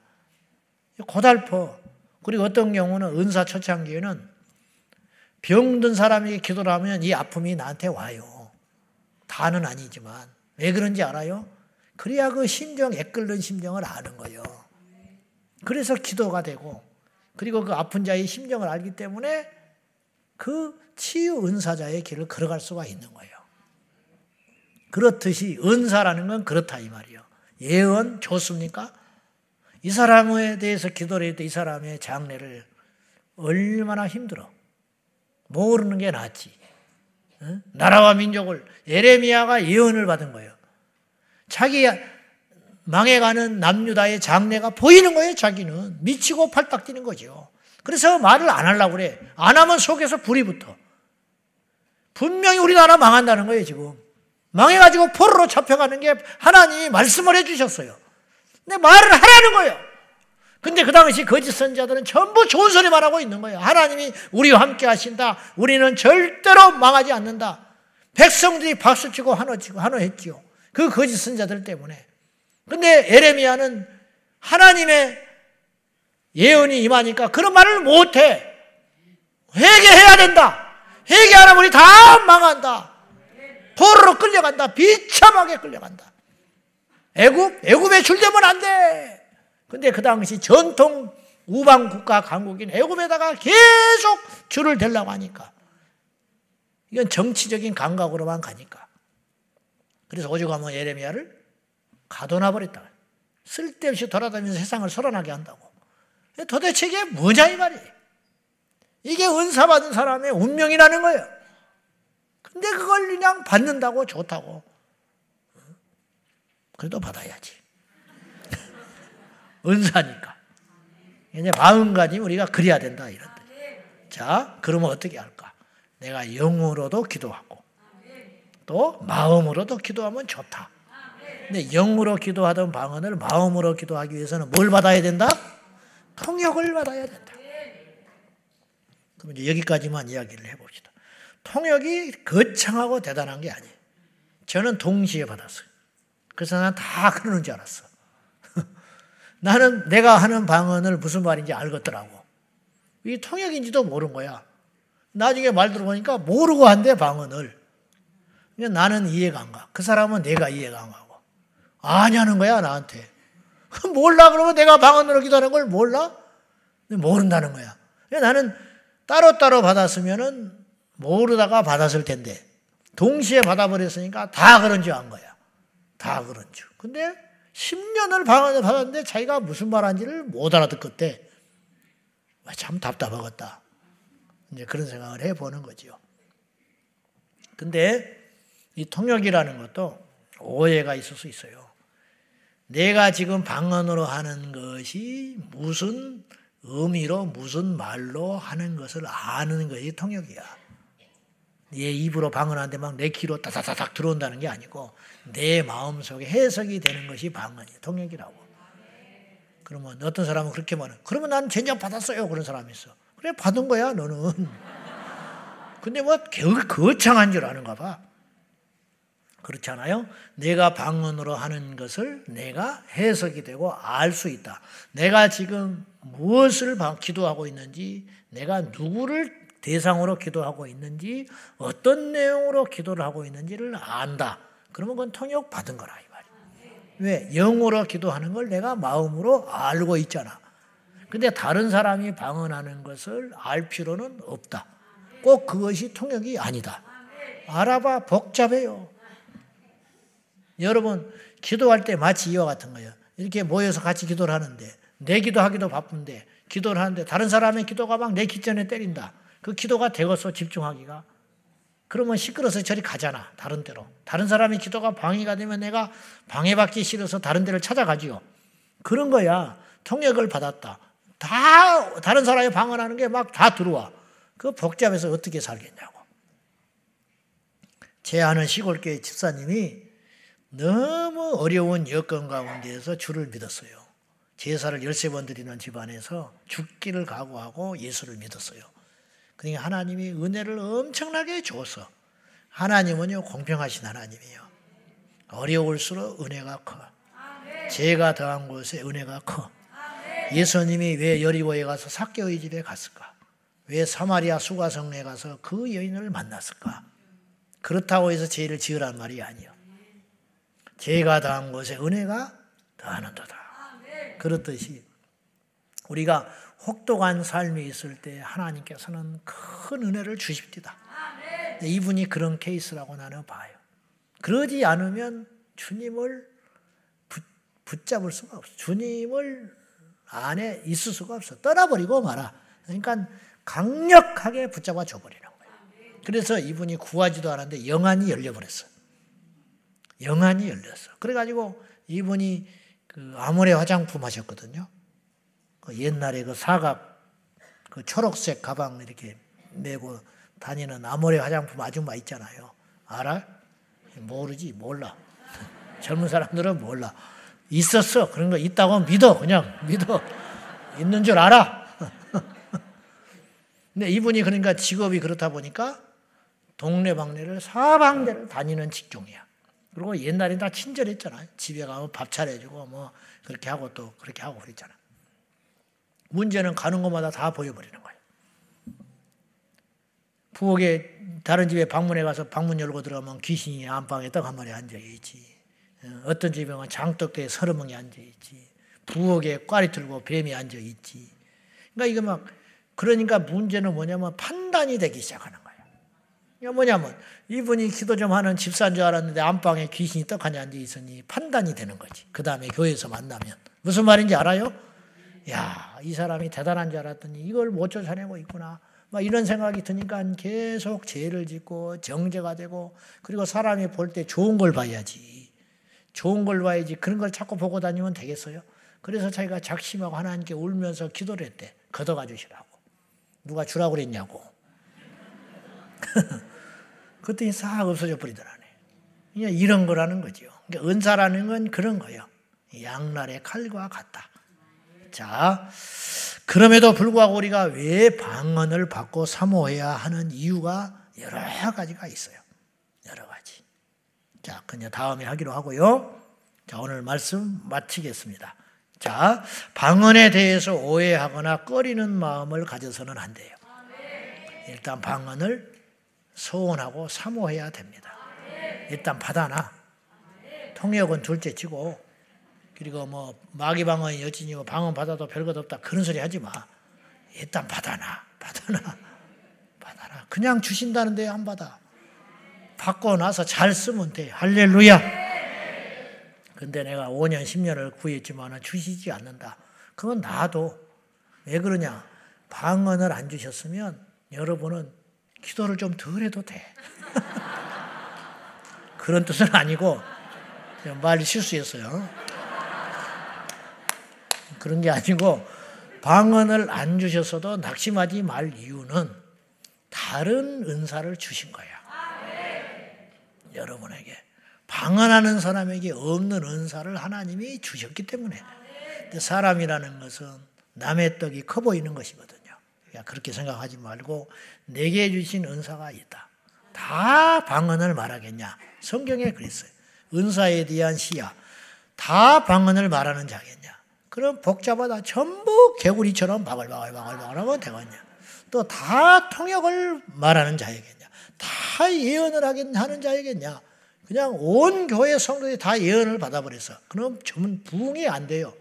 고달퍼. 그리고 어떤 경우는 은사 초창기에는 병든 사람에게 기도를 하면 이 아픔이 나한테 와요. 다는 아니지만. 왜 그런지 알아요? 그래야 그 심정, 애끓는 심정을 아는 거예요. 그래서 기도가 되고, 그리고 그 아픈 자의 심정을 알기 때문에 그 치유 은사자의 길을 걸어갈 수가 있는 거예요. 그렇듯이 은사라는 건 그렇다 이 말이에요. 예언 좋습니까? 이 사람에 대해서 기도를 해도 이 사람의 장래를 얼마나 힘들어. 모르는 게 낫지. 나라와 민족을, 예레미야가 예언을 받은 거예요. 자기 망해가는 남유다의 장래가 보이는 거예요. 자기는 미치고 팔딱 뛰는 거죠. 그래서 말을 안 하려고 그래. 안 하면 속에서 불이 붙어. 분명히 우리나라 망한다는 거예요. 지금 망해가지고 포로로 잡혀가는 게 하나님이 말씀을 해주셨어요. 근데 말을 하라는 거예요. 근데 그 당시 거짓 선지자들은 전부 좋은 소리만 하고 있는 거예요. 하나님이 우리와 함께 하신다. 우리는 절대로 망하지 않는다. 백성들이 박수치고 환호했지요. 그 거짓 선지자들 때문에. 근데 예레미야는 하나님의 예언이 임하니까 그런 말을 못해. 회개해야 된다. 회개 안 하면 우리 다 망한다. 포로로 끌려간다. 비참하게 끌려간다. 애굽에 줄되면 안 돼. 근데 그 당시 전통 우방 국가 강국인 애굽에다가 계속 줄을 대려고 하니까 이건 정치적인 감각으로만 가니까. 그래서 오죽하면 예레미야를 가둬놔 버렸다. 쓸데없이 돌아다니면서 세상을 소란하게 한다고. 도대체 이게 뭐냐 이 말이에요. 이게 은사 받은 사람의 운명이라는 거예요. 근데 그걸 그냥 받는다고 좋다고. 그래도 받아야지. 은사니까. 이제 마음가짐 우리가 그래야 된다 이런 뜻. 자, 그러면 어떻게 할까? 내가 영으로도 기도하고 또 마음으로도 기도하면 좋다. 근데 영으로 기도하던 방언을 마음으로 기도하기 위해서는 뭘 받아야 된다? 통역을 받아야 된다. 그럼 이제 여기까지만 이야기를 해봅시다. 통역이 거창하고 대단한 게 아니에요. 저는 동시에 받았어요. 그래서 난 다 그러는 줄 알았어. 나는 내가 하는 방언을 무슨 말인지 알겠더라고. 이게 통역인지도 모르는 거야. 나중에 말 들어보니까 모르고 한대 방언을. 나는 이해가 안 가. 그 사람은 내가 이해가 안 가고. 아냐는 거야 나한테. 몰라 그러면 내가 방언으로 기도하는 걸 몰라? 모른다는 거야. 나는 따로따로 받았으면은 모르다가 받았을 텐데 동시에 받아버렸으니까 다 그런 줄 안 거야. 다 그런 줄. 근데 10년을 방언을 받았는데 자기가 무슨 말하는지를 못 알아듣겠대. 참 답답하겠다. 이제 그런 생각을 해보는 거죠. 근데 이 통역이라는 것도 오해가 있을 수 있어요. 내가 지금 방언으로 하는 것이 무슨 의미로 무슨 말로 하는 것을 아는 것이 통역이야. 내 입으로 방언하는데 막 내 귀로 따다다닥 들어온다는 게 아니고 내 마음속에 해석이 되는 것이 방언이에요. 통역이라고. 그러면 어떤 사람은 그렇게 말해. 그러면 난 젠장 받았어요. 그런 사람이 있어. 그래 받은 거야 너는. 근데 뭐 거창한 줄 아는가 봐. 그렇지 않아요? 내가 방언으로 하는 것을 내가 해석이 되고 알 수 있다. 내가 지금 무엇을 기도하고 있는지, 내가 누구를 대상으로 기도하고 있는지, 어떤 내용으로 기도를 하고 있는지를 안다. 그러면 그건 통역 받은 거라 이 말이야. 왜? 영으로 기도하는 걸 내가 마음으로 알고 있잖아. 근데 다른 사람이 방언하는 것을 알 필요는 없다. 꼭 그것이 통역이 아니다. 알아봐. 복잡해요. 여러분 기도할 때 마치 이와 같은 거예요. 이렇게 모여서 같이 기도를 하는데 내 기도하기도 바쁜데 기도를 하는데 다른 사람의 기도가 막 내 기전에 때린다. 그 기도가 되겠어 집중하기가. 그러면 시끄러워서 저리 가잖아. 다른 데로. 다른 사람의 기도가 방해가 되면 내가 방해받기 싫어서 다른 데를 찾아가지요. 그런 거야. 통역을 받았다. 다 다른 사람이 방언하는 게 막 다 들어와. 그 복잡해서 어떻게 살겠냐고. 제 아는 시골교회 집사님이 너무 어려운 여건 가운데에서 주를 믿었어요. 제사를 13번 드리는 집안에서 죽기를 각오하고 예수를 믿었어요. 그러니까 하나님이 은혜를 엄청나게 줬어. 하나님은요 공평하신 하나님이에요. 어려울수록 은혜가 커. 죄가 더한 곳에 은혜가 커. 예수님이 왜 여리고에 가서 삭개오의 집에 갔을까? 왜 사마리아 수가성에 가서 그 여인을 만났을까? 그렇다고 해서 죄를 지으란 말이 아니에요. 죄가 더한 곳에 은혜가 더하는도다. 그렇듯이 우리가 혹독한 삶이 있을 때 하나님께서는 큰 은혜를 주십니다. 이분이 그런 케이스라고 나는 봐요. 그러지 않으면 주님을 붙잡을 수가 없어. 주님을 안에 있을 수가 없어. 떠나버리고 말아. 그러니까 강력하게 붙잡아 줘버리는 거예요. 그래서 이분이 구하지도 않았는데 영안이 열려버렸어. 영안이 열렸어. 그래가지고 이분이 그 아모레 화장품 하셨거든요. 그 옛날에 그 사각 그 초록색 가방 이렇게 메고 다니는 아모레 화장품 아줌마 있잖아요. 알아? 모르지, 몰라. 젊은 사람들은 몰라. 있었어. 그런 거 있다고 믿어. 그냥 믿어. 있는 줄 알아. 근데 이분이 그러니까 직업이 그렇다 보니까 동네방네를 사방대를 다니는 직종이야. 그리고 옛날에 다 친절했잖아요. 집에 가면 밥 차려주고 뭐 그렇게 하고 또 그렇게 하고 그랬잖아. 문제는 가는 곳마다 다 보여버리는 거예요. 부엌에 다른 집에 방문해 가서 방문 열고 들어가면 귀신이 안방에 떡 한 마리 앉아있지. 어떤 집에는 장독대에 30명이 앉아있지. 부엌에 꽈리 틀고 뱀이 앉아있지. 그러니까 이거 막 그러니까 문제는 뭐냐면 판단이 되기 시작하는 거예요. 이게 뭐냐면 이분이 기도 좀 하는 집사인 줄 알았는데 안방에 귀신이 떡하니 앉아있으니 판단이 되는 거지. 그 다음에 교회에서 만나면. 무슨 말인지 알아요? 야, 이 사람이 대단한 줄 알았더니 이걸 못 쫓아내고 있구나. 막 이런 생각이 드니까 계속 죄를 짓고 정죄가 되고 그리고 사람이 볼 때 좋은 걸 봐야지. 좋은 걸 봐야지. 그런 걸 자꾸 보고 다니면 되겠어요? 그래서 자기가 작심하고 하나님께 울면서 기도를 했대. 걷어가 주시라고. 누가 주라고 그랬냐고. 그랬더니 싹 없어져 버리더라네. 그냥 이런 거라는 거죠. 그러니까 은사라는 건 그런 거예요. 양날의 칼과 같다. 자, 그럼에도 불구하고 우리가 왜 방언을 받고 사모해야 하는 이유가 여러 가지가 있어요. 여러 가지. 자, 그냥 다음에 하기로 하고요. 자, 오늘 말씀 마치겠습니다. 자, 방언에 대해서 오해하거나 꺼리는 마음을 가져서는 안 돼요. 일단 방언을 소원하고 사모해야 됩니다. 일단 받아놔. 통역은 둘째 치고 그리고 뭐 마귀 방언이 여진이고 방언 받아도 별것 없다 그런 소리 하지 마. 일단 받아놔. 그냥 주신다는데 안 받아. 받고 나서 잘 쓰면 돼. 할렐루야. 근데 내가 5년 10년을 구했지만 주시지 않는다. 그건 놔둬. 왜 그러냐. 방언을 안 주셨으면 여러분은 기도를 좀 덜 해도 돼. 그런 뜻은 아니고 말 실수했어요. 그런 게 아니고 방언을 안 주셨어도 낙심하지 말 이유는 다른 은사를 주신 거야. 여러분에게 방언하는 사람에게 없는 은사를 하나님이 주셨기 때문에. 근데 사람이라는 것은 남의 떡이 커 보이는 것이거든요. 그러니까 그렇게 생각하지 말고 내게 주신 은사가 있다. 다 방언을 말하겠냐? 성경에 그랬어요. 은사에 대한 시야. 다 방언을 말하는 자겠냐? 그럼 복잡하다. 전부 개구리처럼 바글바글 하면 되겠냐? 또 다 통역을 말하는 자이겠냐? 다 예언을 하는 자이겠냐? 그냥 온 교회 성도들이 다 예언을 받아버렸어. 그럼 전문 부흥이 안 돼요.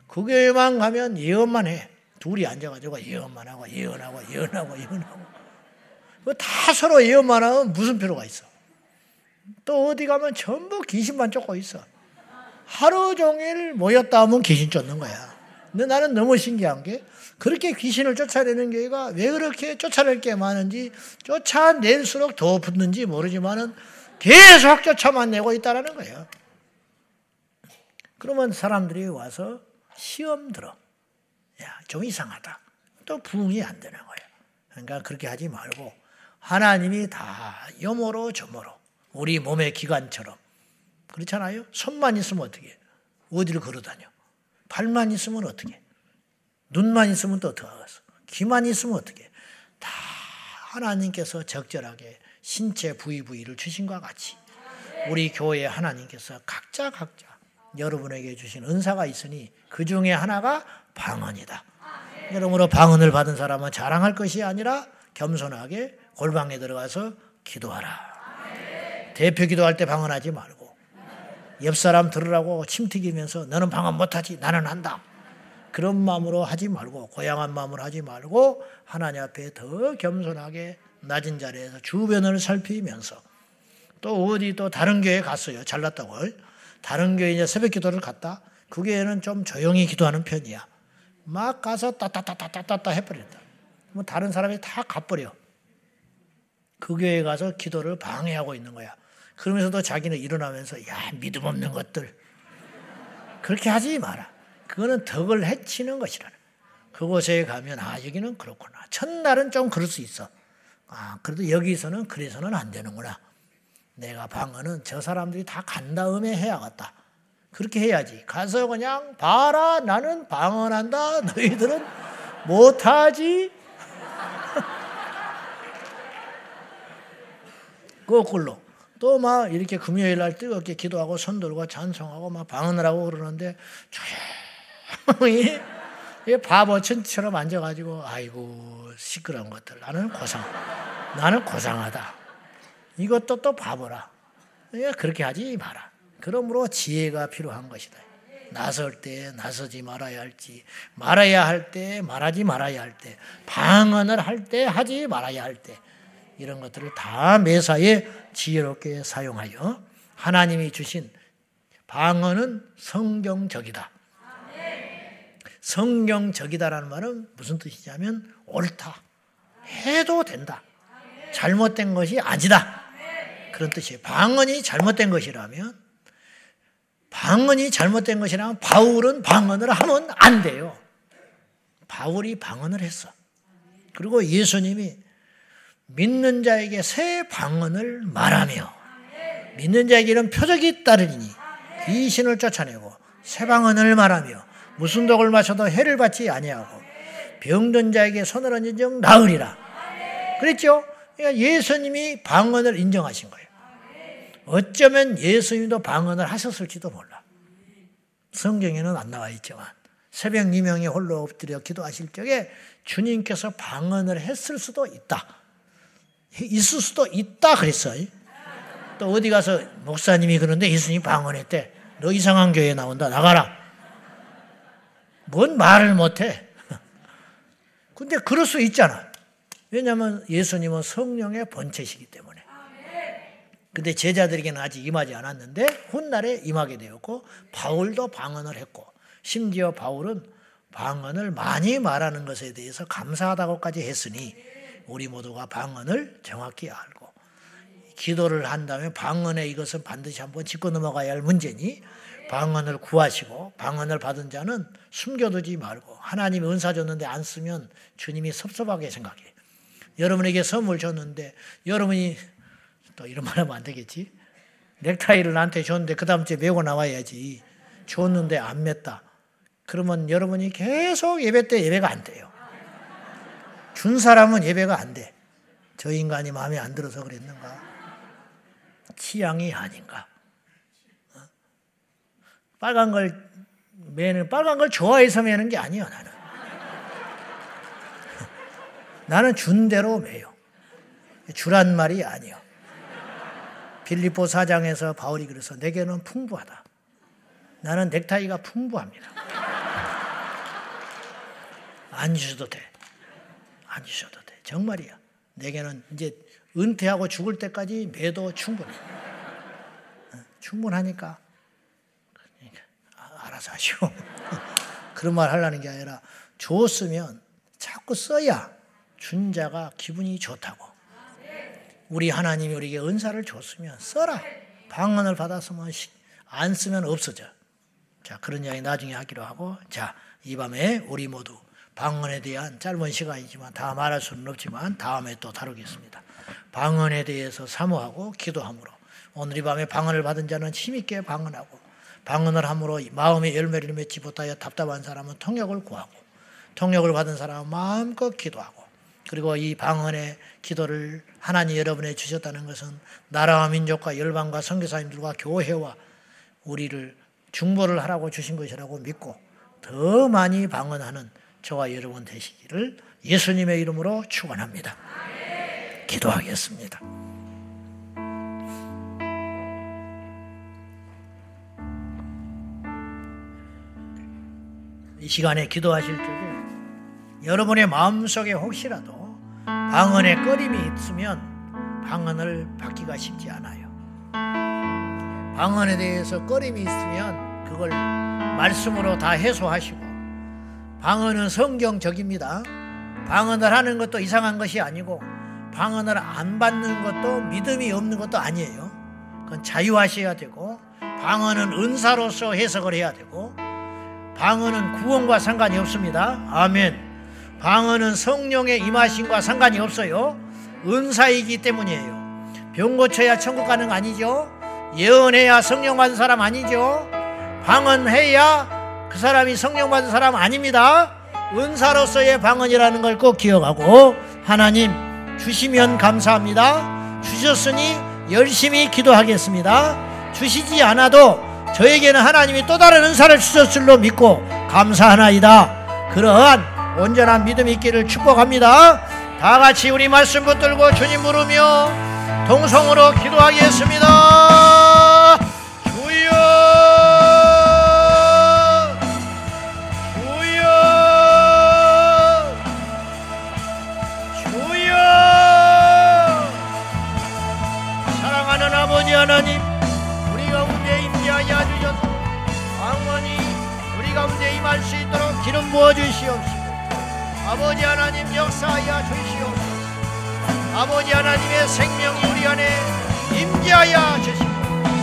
그 교회만 가면 예언만 해. 둘이 앉아가지고 예언만 하고 예언하고 다 서로 예언만 하면 무슨 필요가 있어? 또 어디 가면 전부 귀신만 쫓고 있어. 하루 종일 모였다 하면 귀신 쫓는 거야. 근데 나는 너무 신기한 게 그렇게 귀신을 쫓아내는 교회가 왜 그렇게 쫓아낼 게 많은지, 쫓아낼수록 더 붙는지 모르지만은 계속 쫓아만 내고 있다는 거예요. 그러면 사람들이 와서 시험 들어. 야, 좀 이상하다. 또 부응이 안 되는 거예요. 그러니까 그렇게 하지 말고 하나님이 다 여모로 저모로 우리 몸의 기관처럼, 그렇잖아요. 손만 있으면 어떻게 해? 어디를 걸어다녀? 발만 있으면 어떻게 해? 눈만 있으면 또 어떻게 하겠어? 귀만 있으면 어떻게 해? 다 하나님께서 적절하게 신체 부위를 주신 것과 같이 우리 교회에 하나님께서 각자 여러분에게 주신 은사가 있으니 그 중에 하나가 방언이다. 그러므로 방언을 받은 사람은 자랑할 것이 아니라 겸손하게 골방에 들어가서 기도하라. 대표 기도할 때 방언하지 말고 옆 사람 들으라고 침 튀기면서 너는 방언 못하지 나는 한다. 그런 마음으로 하지 말고, 고향한 마음으로 하지 말고 하나님 앞에 더 겸손하게 낮은 자리에서 주변을 살피면서, 또 어디 또 다른 교회 갔어요. 잘났다고. 다른 교회 이제 새벽 기도를 갔다. 그 교회는 좀 조용히 기도하는 편이야. 막 가서 따따따따따따 해버린다. 뭐 다른 사람이 다 가버려. 그 교회에 가서 기도를 방해하고 있는 거야. 그러면서도 자기는 일어나면서 야, 믿음 없는 것들. 그렇게 하지 마라. 그거는 덕을 해치는 것이라는. 그곳에 가면 여기는 그렇구나. 첫날은 좀 그럴 수 있어. 그래도 여기서는 그래서는 안 되는구나. 내가 방언은 저 사람들이 다 간 다음에 해야겠다. 그렇게 해야지. 가서 그냥 봐라 나는 방언한다. 너희들은 못하지. 거꾸로 또 막 이렇게 금요일 날 뜨겁게 기도하고 손 들고 찬송하고 막 방언을 하고 그러는데 조용히 바보천처럼 앉아가지고 아이고 시끄러운 것들 나는 고상하다. 이것도 또 바보라. 그렇게 하지 마라. 그러므로 지혜가 필요한 것이다. 나설 때 나서지 말아야 할지, 말아야 할 때 말하지 말아야 할 때, 방언을 할 때 하지 말아야 할 때, 이런 것들을 다 매사에 지혜롭게 사용하여 하나님이 주신 방언은 성경적이다. 성경적이다라는 말은 무슨 뜻이냐면 옳다. 해도 된다. 잘못된 것이 아니다. 그런 뜻이에요. 방언이 잘못된 것이라면, 바울은 방언을 하면 안 돼요. 바울이 방언을 했어. 그리고 예수님이 믿는 자에게 새 방언을 말하며, 믿는 자에게는 표적이 따르리니 귀신을 쫓아내고 새 방언을 말하며 무슨 독을 마셔도 해를 받지 아니하고 병든 자에게 손을 얹은 적 나으리라. 그랬죠? 그러니까 예수님이 방언을 인정하신 거예요. 어쩌면 예수님도 방언을 하셨을지도 몰라. 성경에는 안 나와 있지만 새벽 2명이 홀로 엎드려 기도하실 적에 주님께서 방언을 했을 수도 있다. 있을 수도 있다 그랬어요. 또 어디 가서 목사님이 그러는데 예수님이 방언했대. 너 이상한 교회에 나온다. 나가라. 뭔 말을 못해. 근데 그럴 수 있잖아. 왜냐하면 예수님은 성령의 본체시기 때문에. 근데 제자들에게는 아직 임하지 않았는데 훗날에 임하게 되었고, 바울도 방언을 했고, 심지어 바울은 방언을 많이 말하는 것에 대해서 감사하다고까지 했으니 우리 모두가 방언을 정확히 알고 기도를 한다면 방언의 이것은 반드시 한번 짚고 넘어가야 할 문제니 방언을 구하시고, 방언을 받은 자는 숨겨두지 말고, 하나님이 은사 줬는데 안 쓰면 주님이 섭섭하게 생각해. 여러분에게 선물 줬는데 여러분이 또 이런 말 하면 안 되겠지. 넥타이를 나한테 줬는데 그 다음 주에 메고 나와야지. 줬는데 안 맸다. 그러면 여러분이 계속 예배 때 예배가 안 돼요. 준 사람은 예배가 안 돼. 저 인간이 마음에 안 들어서 그랬는가? 취향이 아닌가? 빨간 걸 좋아해서 매는 게 아니야, 나는. 나는 준 대로 매요. 주란 말이 아니요. 빌립보 4장에서 바울이 그래서 내게는 풍부하다. 나는 넥타이가 풍부합니다. 안 주셔도 돼. 안 주셔도 돼. 정말이야. 내게는 이제 은퇴하고 죽을 때까지 매도 충분해. 충분하니까. 알아서 하시오. 그런 말 하려는 게 아니라 줬으면 자꾸 써야 준 자가 기분이 좋다고. 우리 하나님이 우리에게 은사를 줬으면 써라. 방언을 받았으면 안 쓰면 없어져. 자, 그런 이야기 나중에 하기로 하고, 자, 이 밤에 우리 모두 방언에 대한 짧은 시간이지만 다 말할 수는 없지만 다음에 또 다루겠습니다. 방언에 대해서 사모하고 기도함으로 오늘 이 밤에 방언을 받은 자는 힘있게 방언하고, 방언을 함으로 마음의 열매를 맺지 못하여 답답한 사람은 통역을 구하고, 통역을 받은 사람은 마음껏 기도하고, 그리고 이 방언의 기도를 하나님 여러분에 주셨다는 것은 나라와 민족과 열방과 선교사님들과 교회와 우리를 중보를 하라고 주신 것이라고 믿고 더 많이 방언하는 저와 여러분 되시기를 예수님의 이름으로 축원합니다. 기도하겠습니다. 이 시간에 기도하실 적에 여러분의 마음속에 혹시라도 방언의 꺼림이 있으면 방언을 받기가 쉽지 않아요. 방언에 대해서 꺼림이 있으면 그걸 말씀으로 다 해소하시고, 방언은 성경적입니다. 방언을 하는 것도 이상한 것이 아니고 방언을 안 받는 것도 믿음이 없는 것도 아니에요. 그건 자유하셔야 되고, 방언은 은사로서 해석을 해야 되고, 방언은 구원과 상관이 없습니다. 아멘. 방언은 성령의 임하심과 상관이 없어요. 은사이기 때문이에요. 병 고쳐야 천국 가는 거 아니죠. 예언해야 성령 받은 사람 아니죠. 방언해야 그 사람이 성령 받은 사람 아닙니다. 은사로서의 방언이라는 걸 꼭 기억하고, 하나님 주시면 감사합니다. 주셨으니 열심히 기도하겠습니다. 주시지 않아도 저에게는 하나님이 또 다른 은사를 주셨을 줄로 믿고 감사하나이다. 그러한 온전한 믿음이 있기를 축복합니다. 다 같이 우리 말씀 붙들고 주님 부르며 동성으로 기도하겠습니다. 주여, 주여, 주여. 사랑하는 아버지 하나님, 우리 가운데 임재하여 주셔서 방언이 우리 가운데 임할 수 있도록 기름 부어 주시옵시고, 아버지 하나님 역사하여 주시옵소서. 아버지 하나님의 생명이 우리 안에 임재하여 주시고,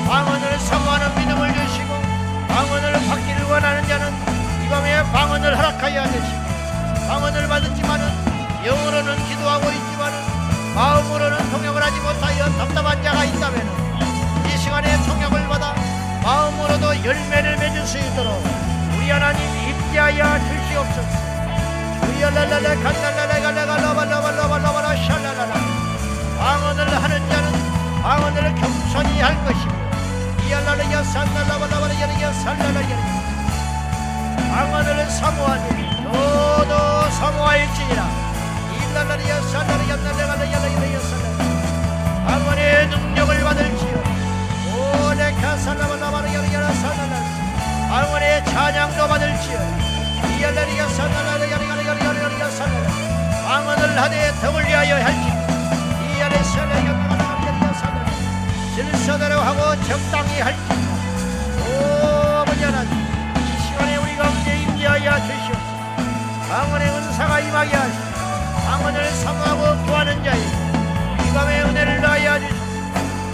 방언을 사모하는 믿음을 주시고, 방언을 받기를 원하는 자는 이 밤에 방언을 허락하여 주시고, 방언을 받았지만은 영으로는 기도하고 있지만은 마음으로는 통역을 하지 못하여 답답한 자가 있다면 이 시간에 통역을 받아 마음으로도 열매를 맺을 수 있도록 우리 하나님 임재하여 주시옵소서. 방언을 하는 자는 방언을 겸손히 할 것이며, 방언을 사모하되 너도 사모할지니라. 방언의 능력을 받을지어다. 방언의 찬양도 받을지어다. 방언을 하되 덕을 위하여 할지, 질서대로 하고 적당히 할지. 오 아버지 하나님, 이 시간에 우리 가운데 임재하여 주시옵소서. 방언의 은사가 임하게 하시고, 방언을 사모하고 구하는 자에게 이 밤에 은혜를 다하여 주시옵소서.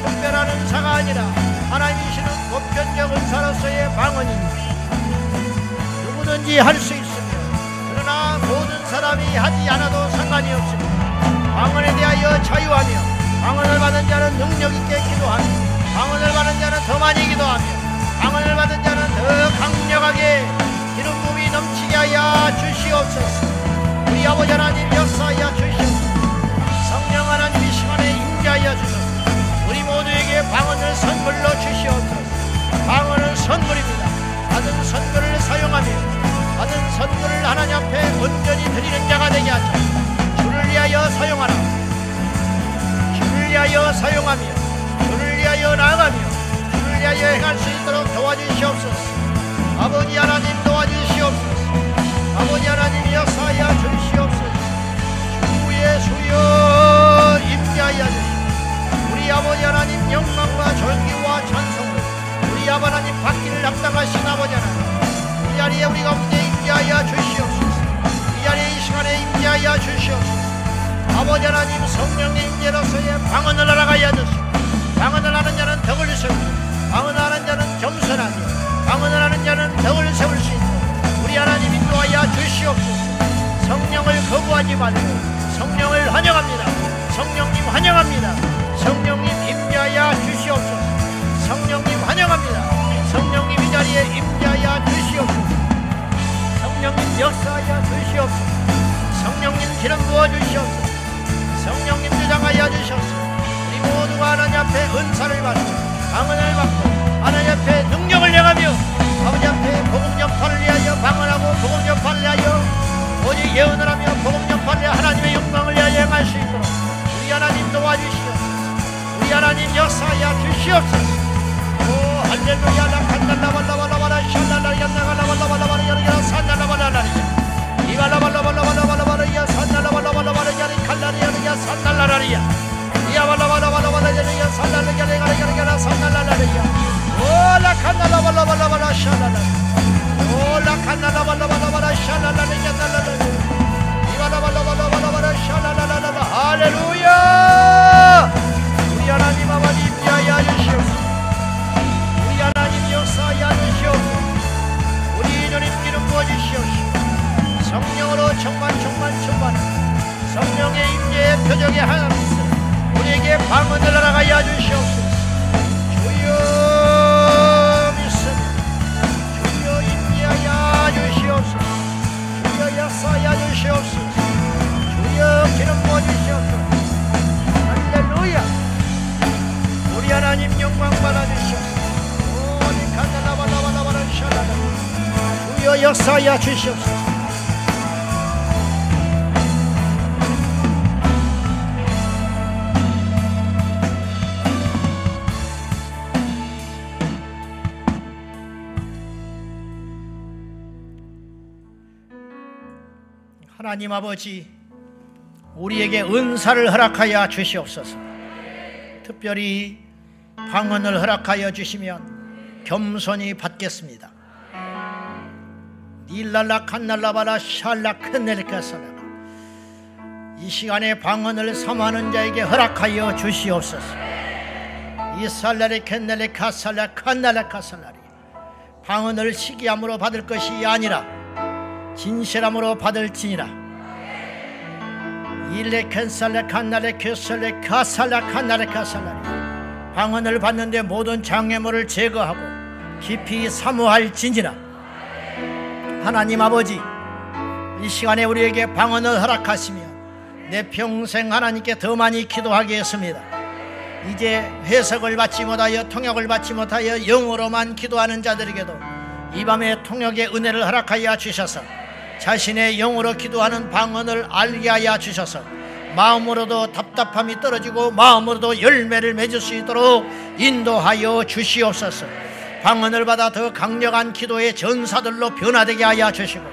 특별한 은사가 아니라 하나님이시는 보편적 은사로서의 방언입니다. 누구든지 할 수 있으며, 그러나 모든 사람이 하지 않아도 상관이 없습니다. 방언에 대하여 자유하며, 방언을 받은 자는 능력 있게 기도하며, 방언을 받은 자는 더 많이 기도하며, 방언을 받은 자는 더 강력하게 기름 부음이 넘치게 하여 주시옵소서. 우리 아버지 하나님 역사하여 주시옵소서. 성령 하나님 이 시간에 임재하여 주소서. 우리 모두에게 방언을 선물로 주시옵소서. 방언은 선물입니다. 받은 선물을 사용하며 받은 선물을 하나님 앞에 온전히 드리는 자가 되게 하소서. 주를 위하여 사용하라. 주를 위하여 사용하며, 주를 위하여 나아가며, 주를 위하여 행할 수 있도록 도와주시옵소서. 아버지 하나님 도와주시옵소서. 아버지 하나님 역사하여 주시옵소서. 주의 수여 임재하여 주시옵소서. 우리 아버지 하나님 영광과 존귀와 찬송을 아버지 하나님 성령의 임재로서의 방언을 알아가야 하시고 방언을 하는 자는 덕을 세우고 방언을 하는 자는 겸손하며 방언을 하는 자는 덕을 세울 수 있도록 우리 하나님 인도하여 주시옵소서. 성령을 거부하지 말고 성령을 환영합니다. 성령님 환영합니다. 성령님 임재하여 주시옵소서. 성령님 환영합니다. 성령님 이 자리에 임재하여 주시옵소서. 성령님 역사하여 주시옵소서. 성령님 기름 부어 주시옵소서. 성령님 주장하여 주시옵소서. 우리 모두가 하나님 앞에 은사를 받고 방언을 받고 하나님 앞에 능력을 행하며 아버지 앞에 복음 전파를 위하여 방언하고 복음 전파를 위하여 오직 예언을 하며 복음 전파를 위하여 하나님의 영광을 위하여 행할 수 있도록 우리 하나님 도와주시옵소서. 우리 하나님 역사하여 주시옵소서. 오 할렐루야 라칸달라발라발라바라 샬랄라리안나갈라발라발라바라 산달라발라라리야 이발라발라발라발라바라야 산달라발라발라바라야 칼라리아리야 산달라라리야 이아발라발라발라바라야 산달라리아리야 산달라라리야 오 라칸달라발라발라바라 샬랄라 오 라칸달라발라발라바라 샬랄라리야 달라라리야 이발라발라발라바라 샬랄라라라 할렐루야. 우리 하나님 아버지 임재하여 주시옵소서. 우리 하나님 역사하여 주시옵소서. 우리 주님 기름 부어주시옵소서. 성령으로 충만 성령의 임재의 표적의 하나님이시여 우리에게 방언을 알아가여 주시옵소서. 주여 믿습니다. 주여 임재하여 주시옵소서. 주여 역사하여 주시옵소서. 주여 기름 부어주시옵소서. 할렐루야. 우리 하나님 영광 받아주시옵소서. 주여 역사하여 주시옵소서. 하나님 아버지 우리에게 은사를 허락하여 주시옵소서. 특별히 방언을 허락하여 주시면 겸손히 받겠습니다. 닐랄라 칸날라바라 샬라 큰넬카살라 이 시간에 방언을 삼하는 자에게 허락하여 주시옵소서. 이 살라리 캔넬레 카살라 칸날라 카살라리 방언을 시기함으로 받을 것이 아니라 진실함으로 받을지니라. 일레 캔살레 칸날레 큐살레 카살라 칸날레 카살라리 방언을 받는데 모든 장애물을 제거하고 깊이 사모할지니라. 하나님 아버지 이 시간에 우리에게 방언을 허락하시며 내 평생 하나님께 더 많이 기도하게 했습니다. 이제 해석을 받지 못하여 통역을 받지 못하여 영어로만 기도하는 자들에게도 이 밤에 통역의 은혜를 허락하여 주셔서 자신의 영어로 기도하는 방언을 알게 하여 주셔서 마음으로도 답답함이 떨어지고 마음으로도 열매를 맺을 수 있도록 인도하여 주시옵소서. 방언을 받아 더 강력한 기도의 전사들로 변화되게 하여 주시고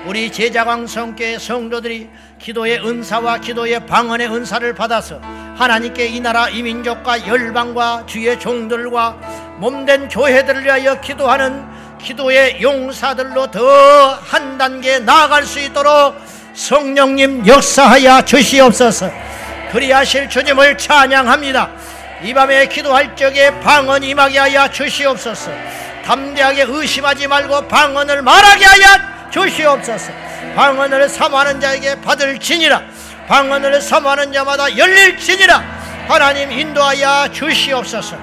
우리 제자광성교회 성도들이 기도의 은사와 기도의 방언의 은사를 받아서 하나님께 이 나라 이 민족과 열방과 주의 종들과 몸된 교회들을 위하여 기도하는 기도의 용사들로 더 한 단계 나아갈 수 있도록 성령님 역사하여 주시옵소서. 그리하실 주님을 찬양합니다. 이 밤에 기도할 적에 방언 임하게 하여 주시옵소서. 담대하게 의심하지 말고 방언을 말하게 하여 주시옵소서. 방언을 사모하는 자에게 받을지니라. 방언을 사모하는 자마다 열릴지니라. 하나님 인도하여 주시옵소서.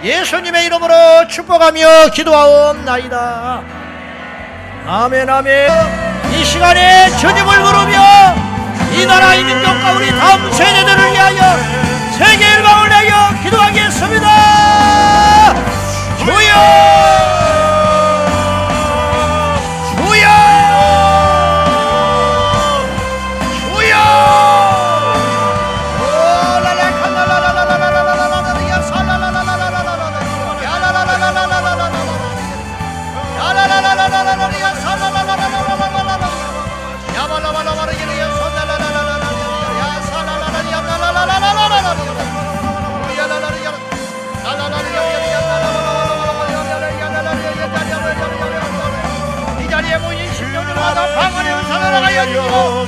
예수님의 이름으로 축복하며 기도하옵나이다. 아멘 아멘. 이 시간에 주님을 부르며 이 나라 이 민족과 우리 다음 세대들을 위하여 세계 일방을 위하여 기도하겠습니다. 주여 주여 주여 이 자리에 모인 10년마다 방언의 은사를 하여 주시고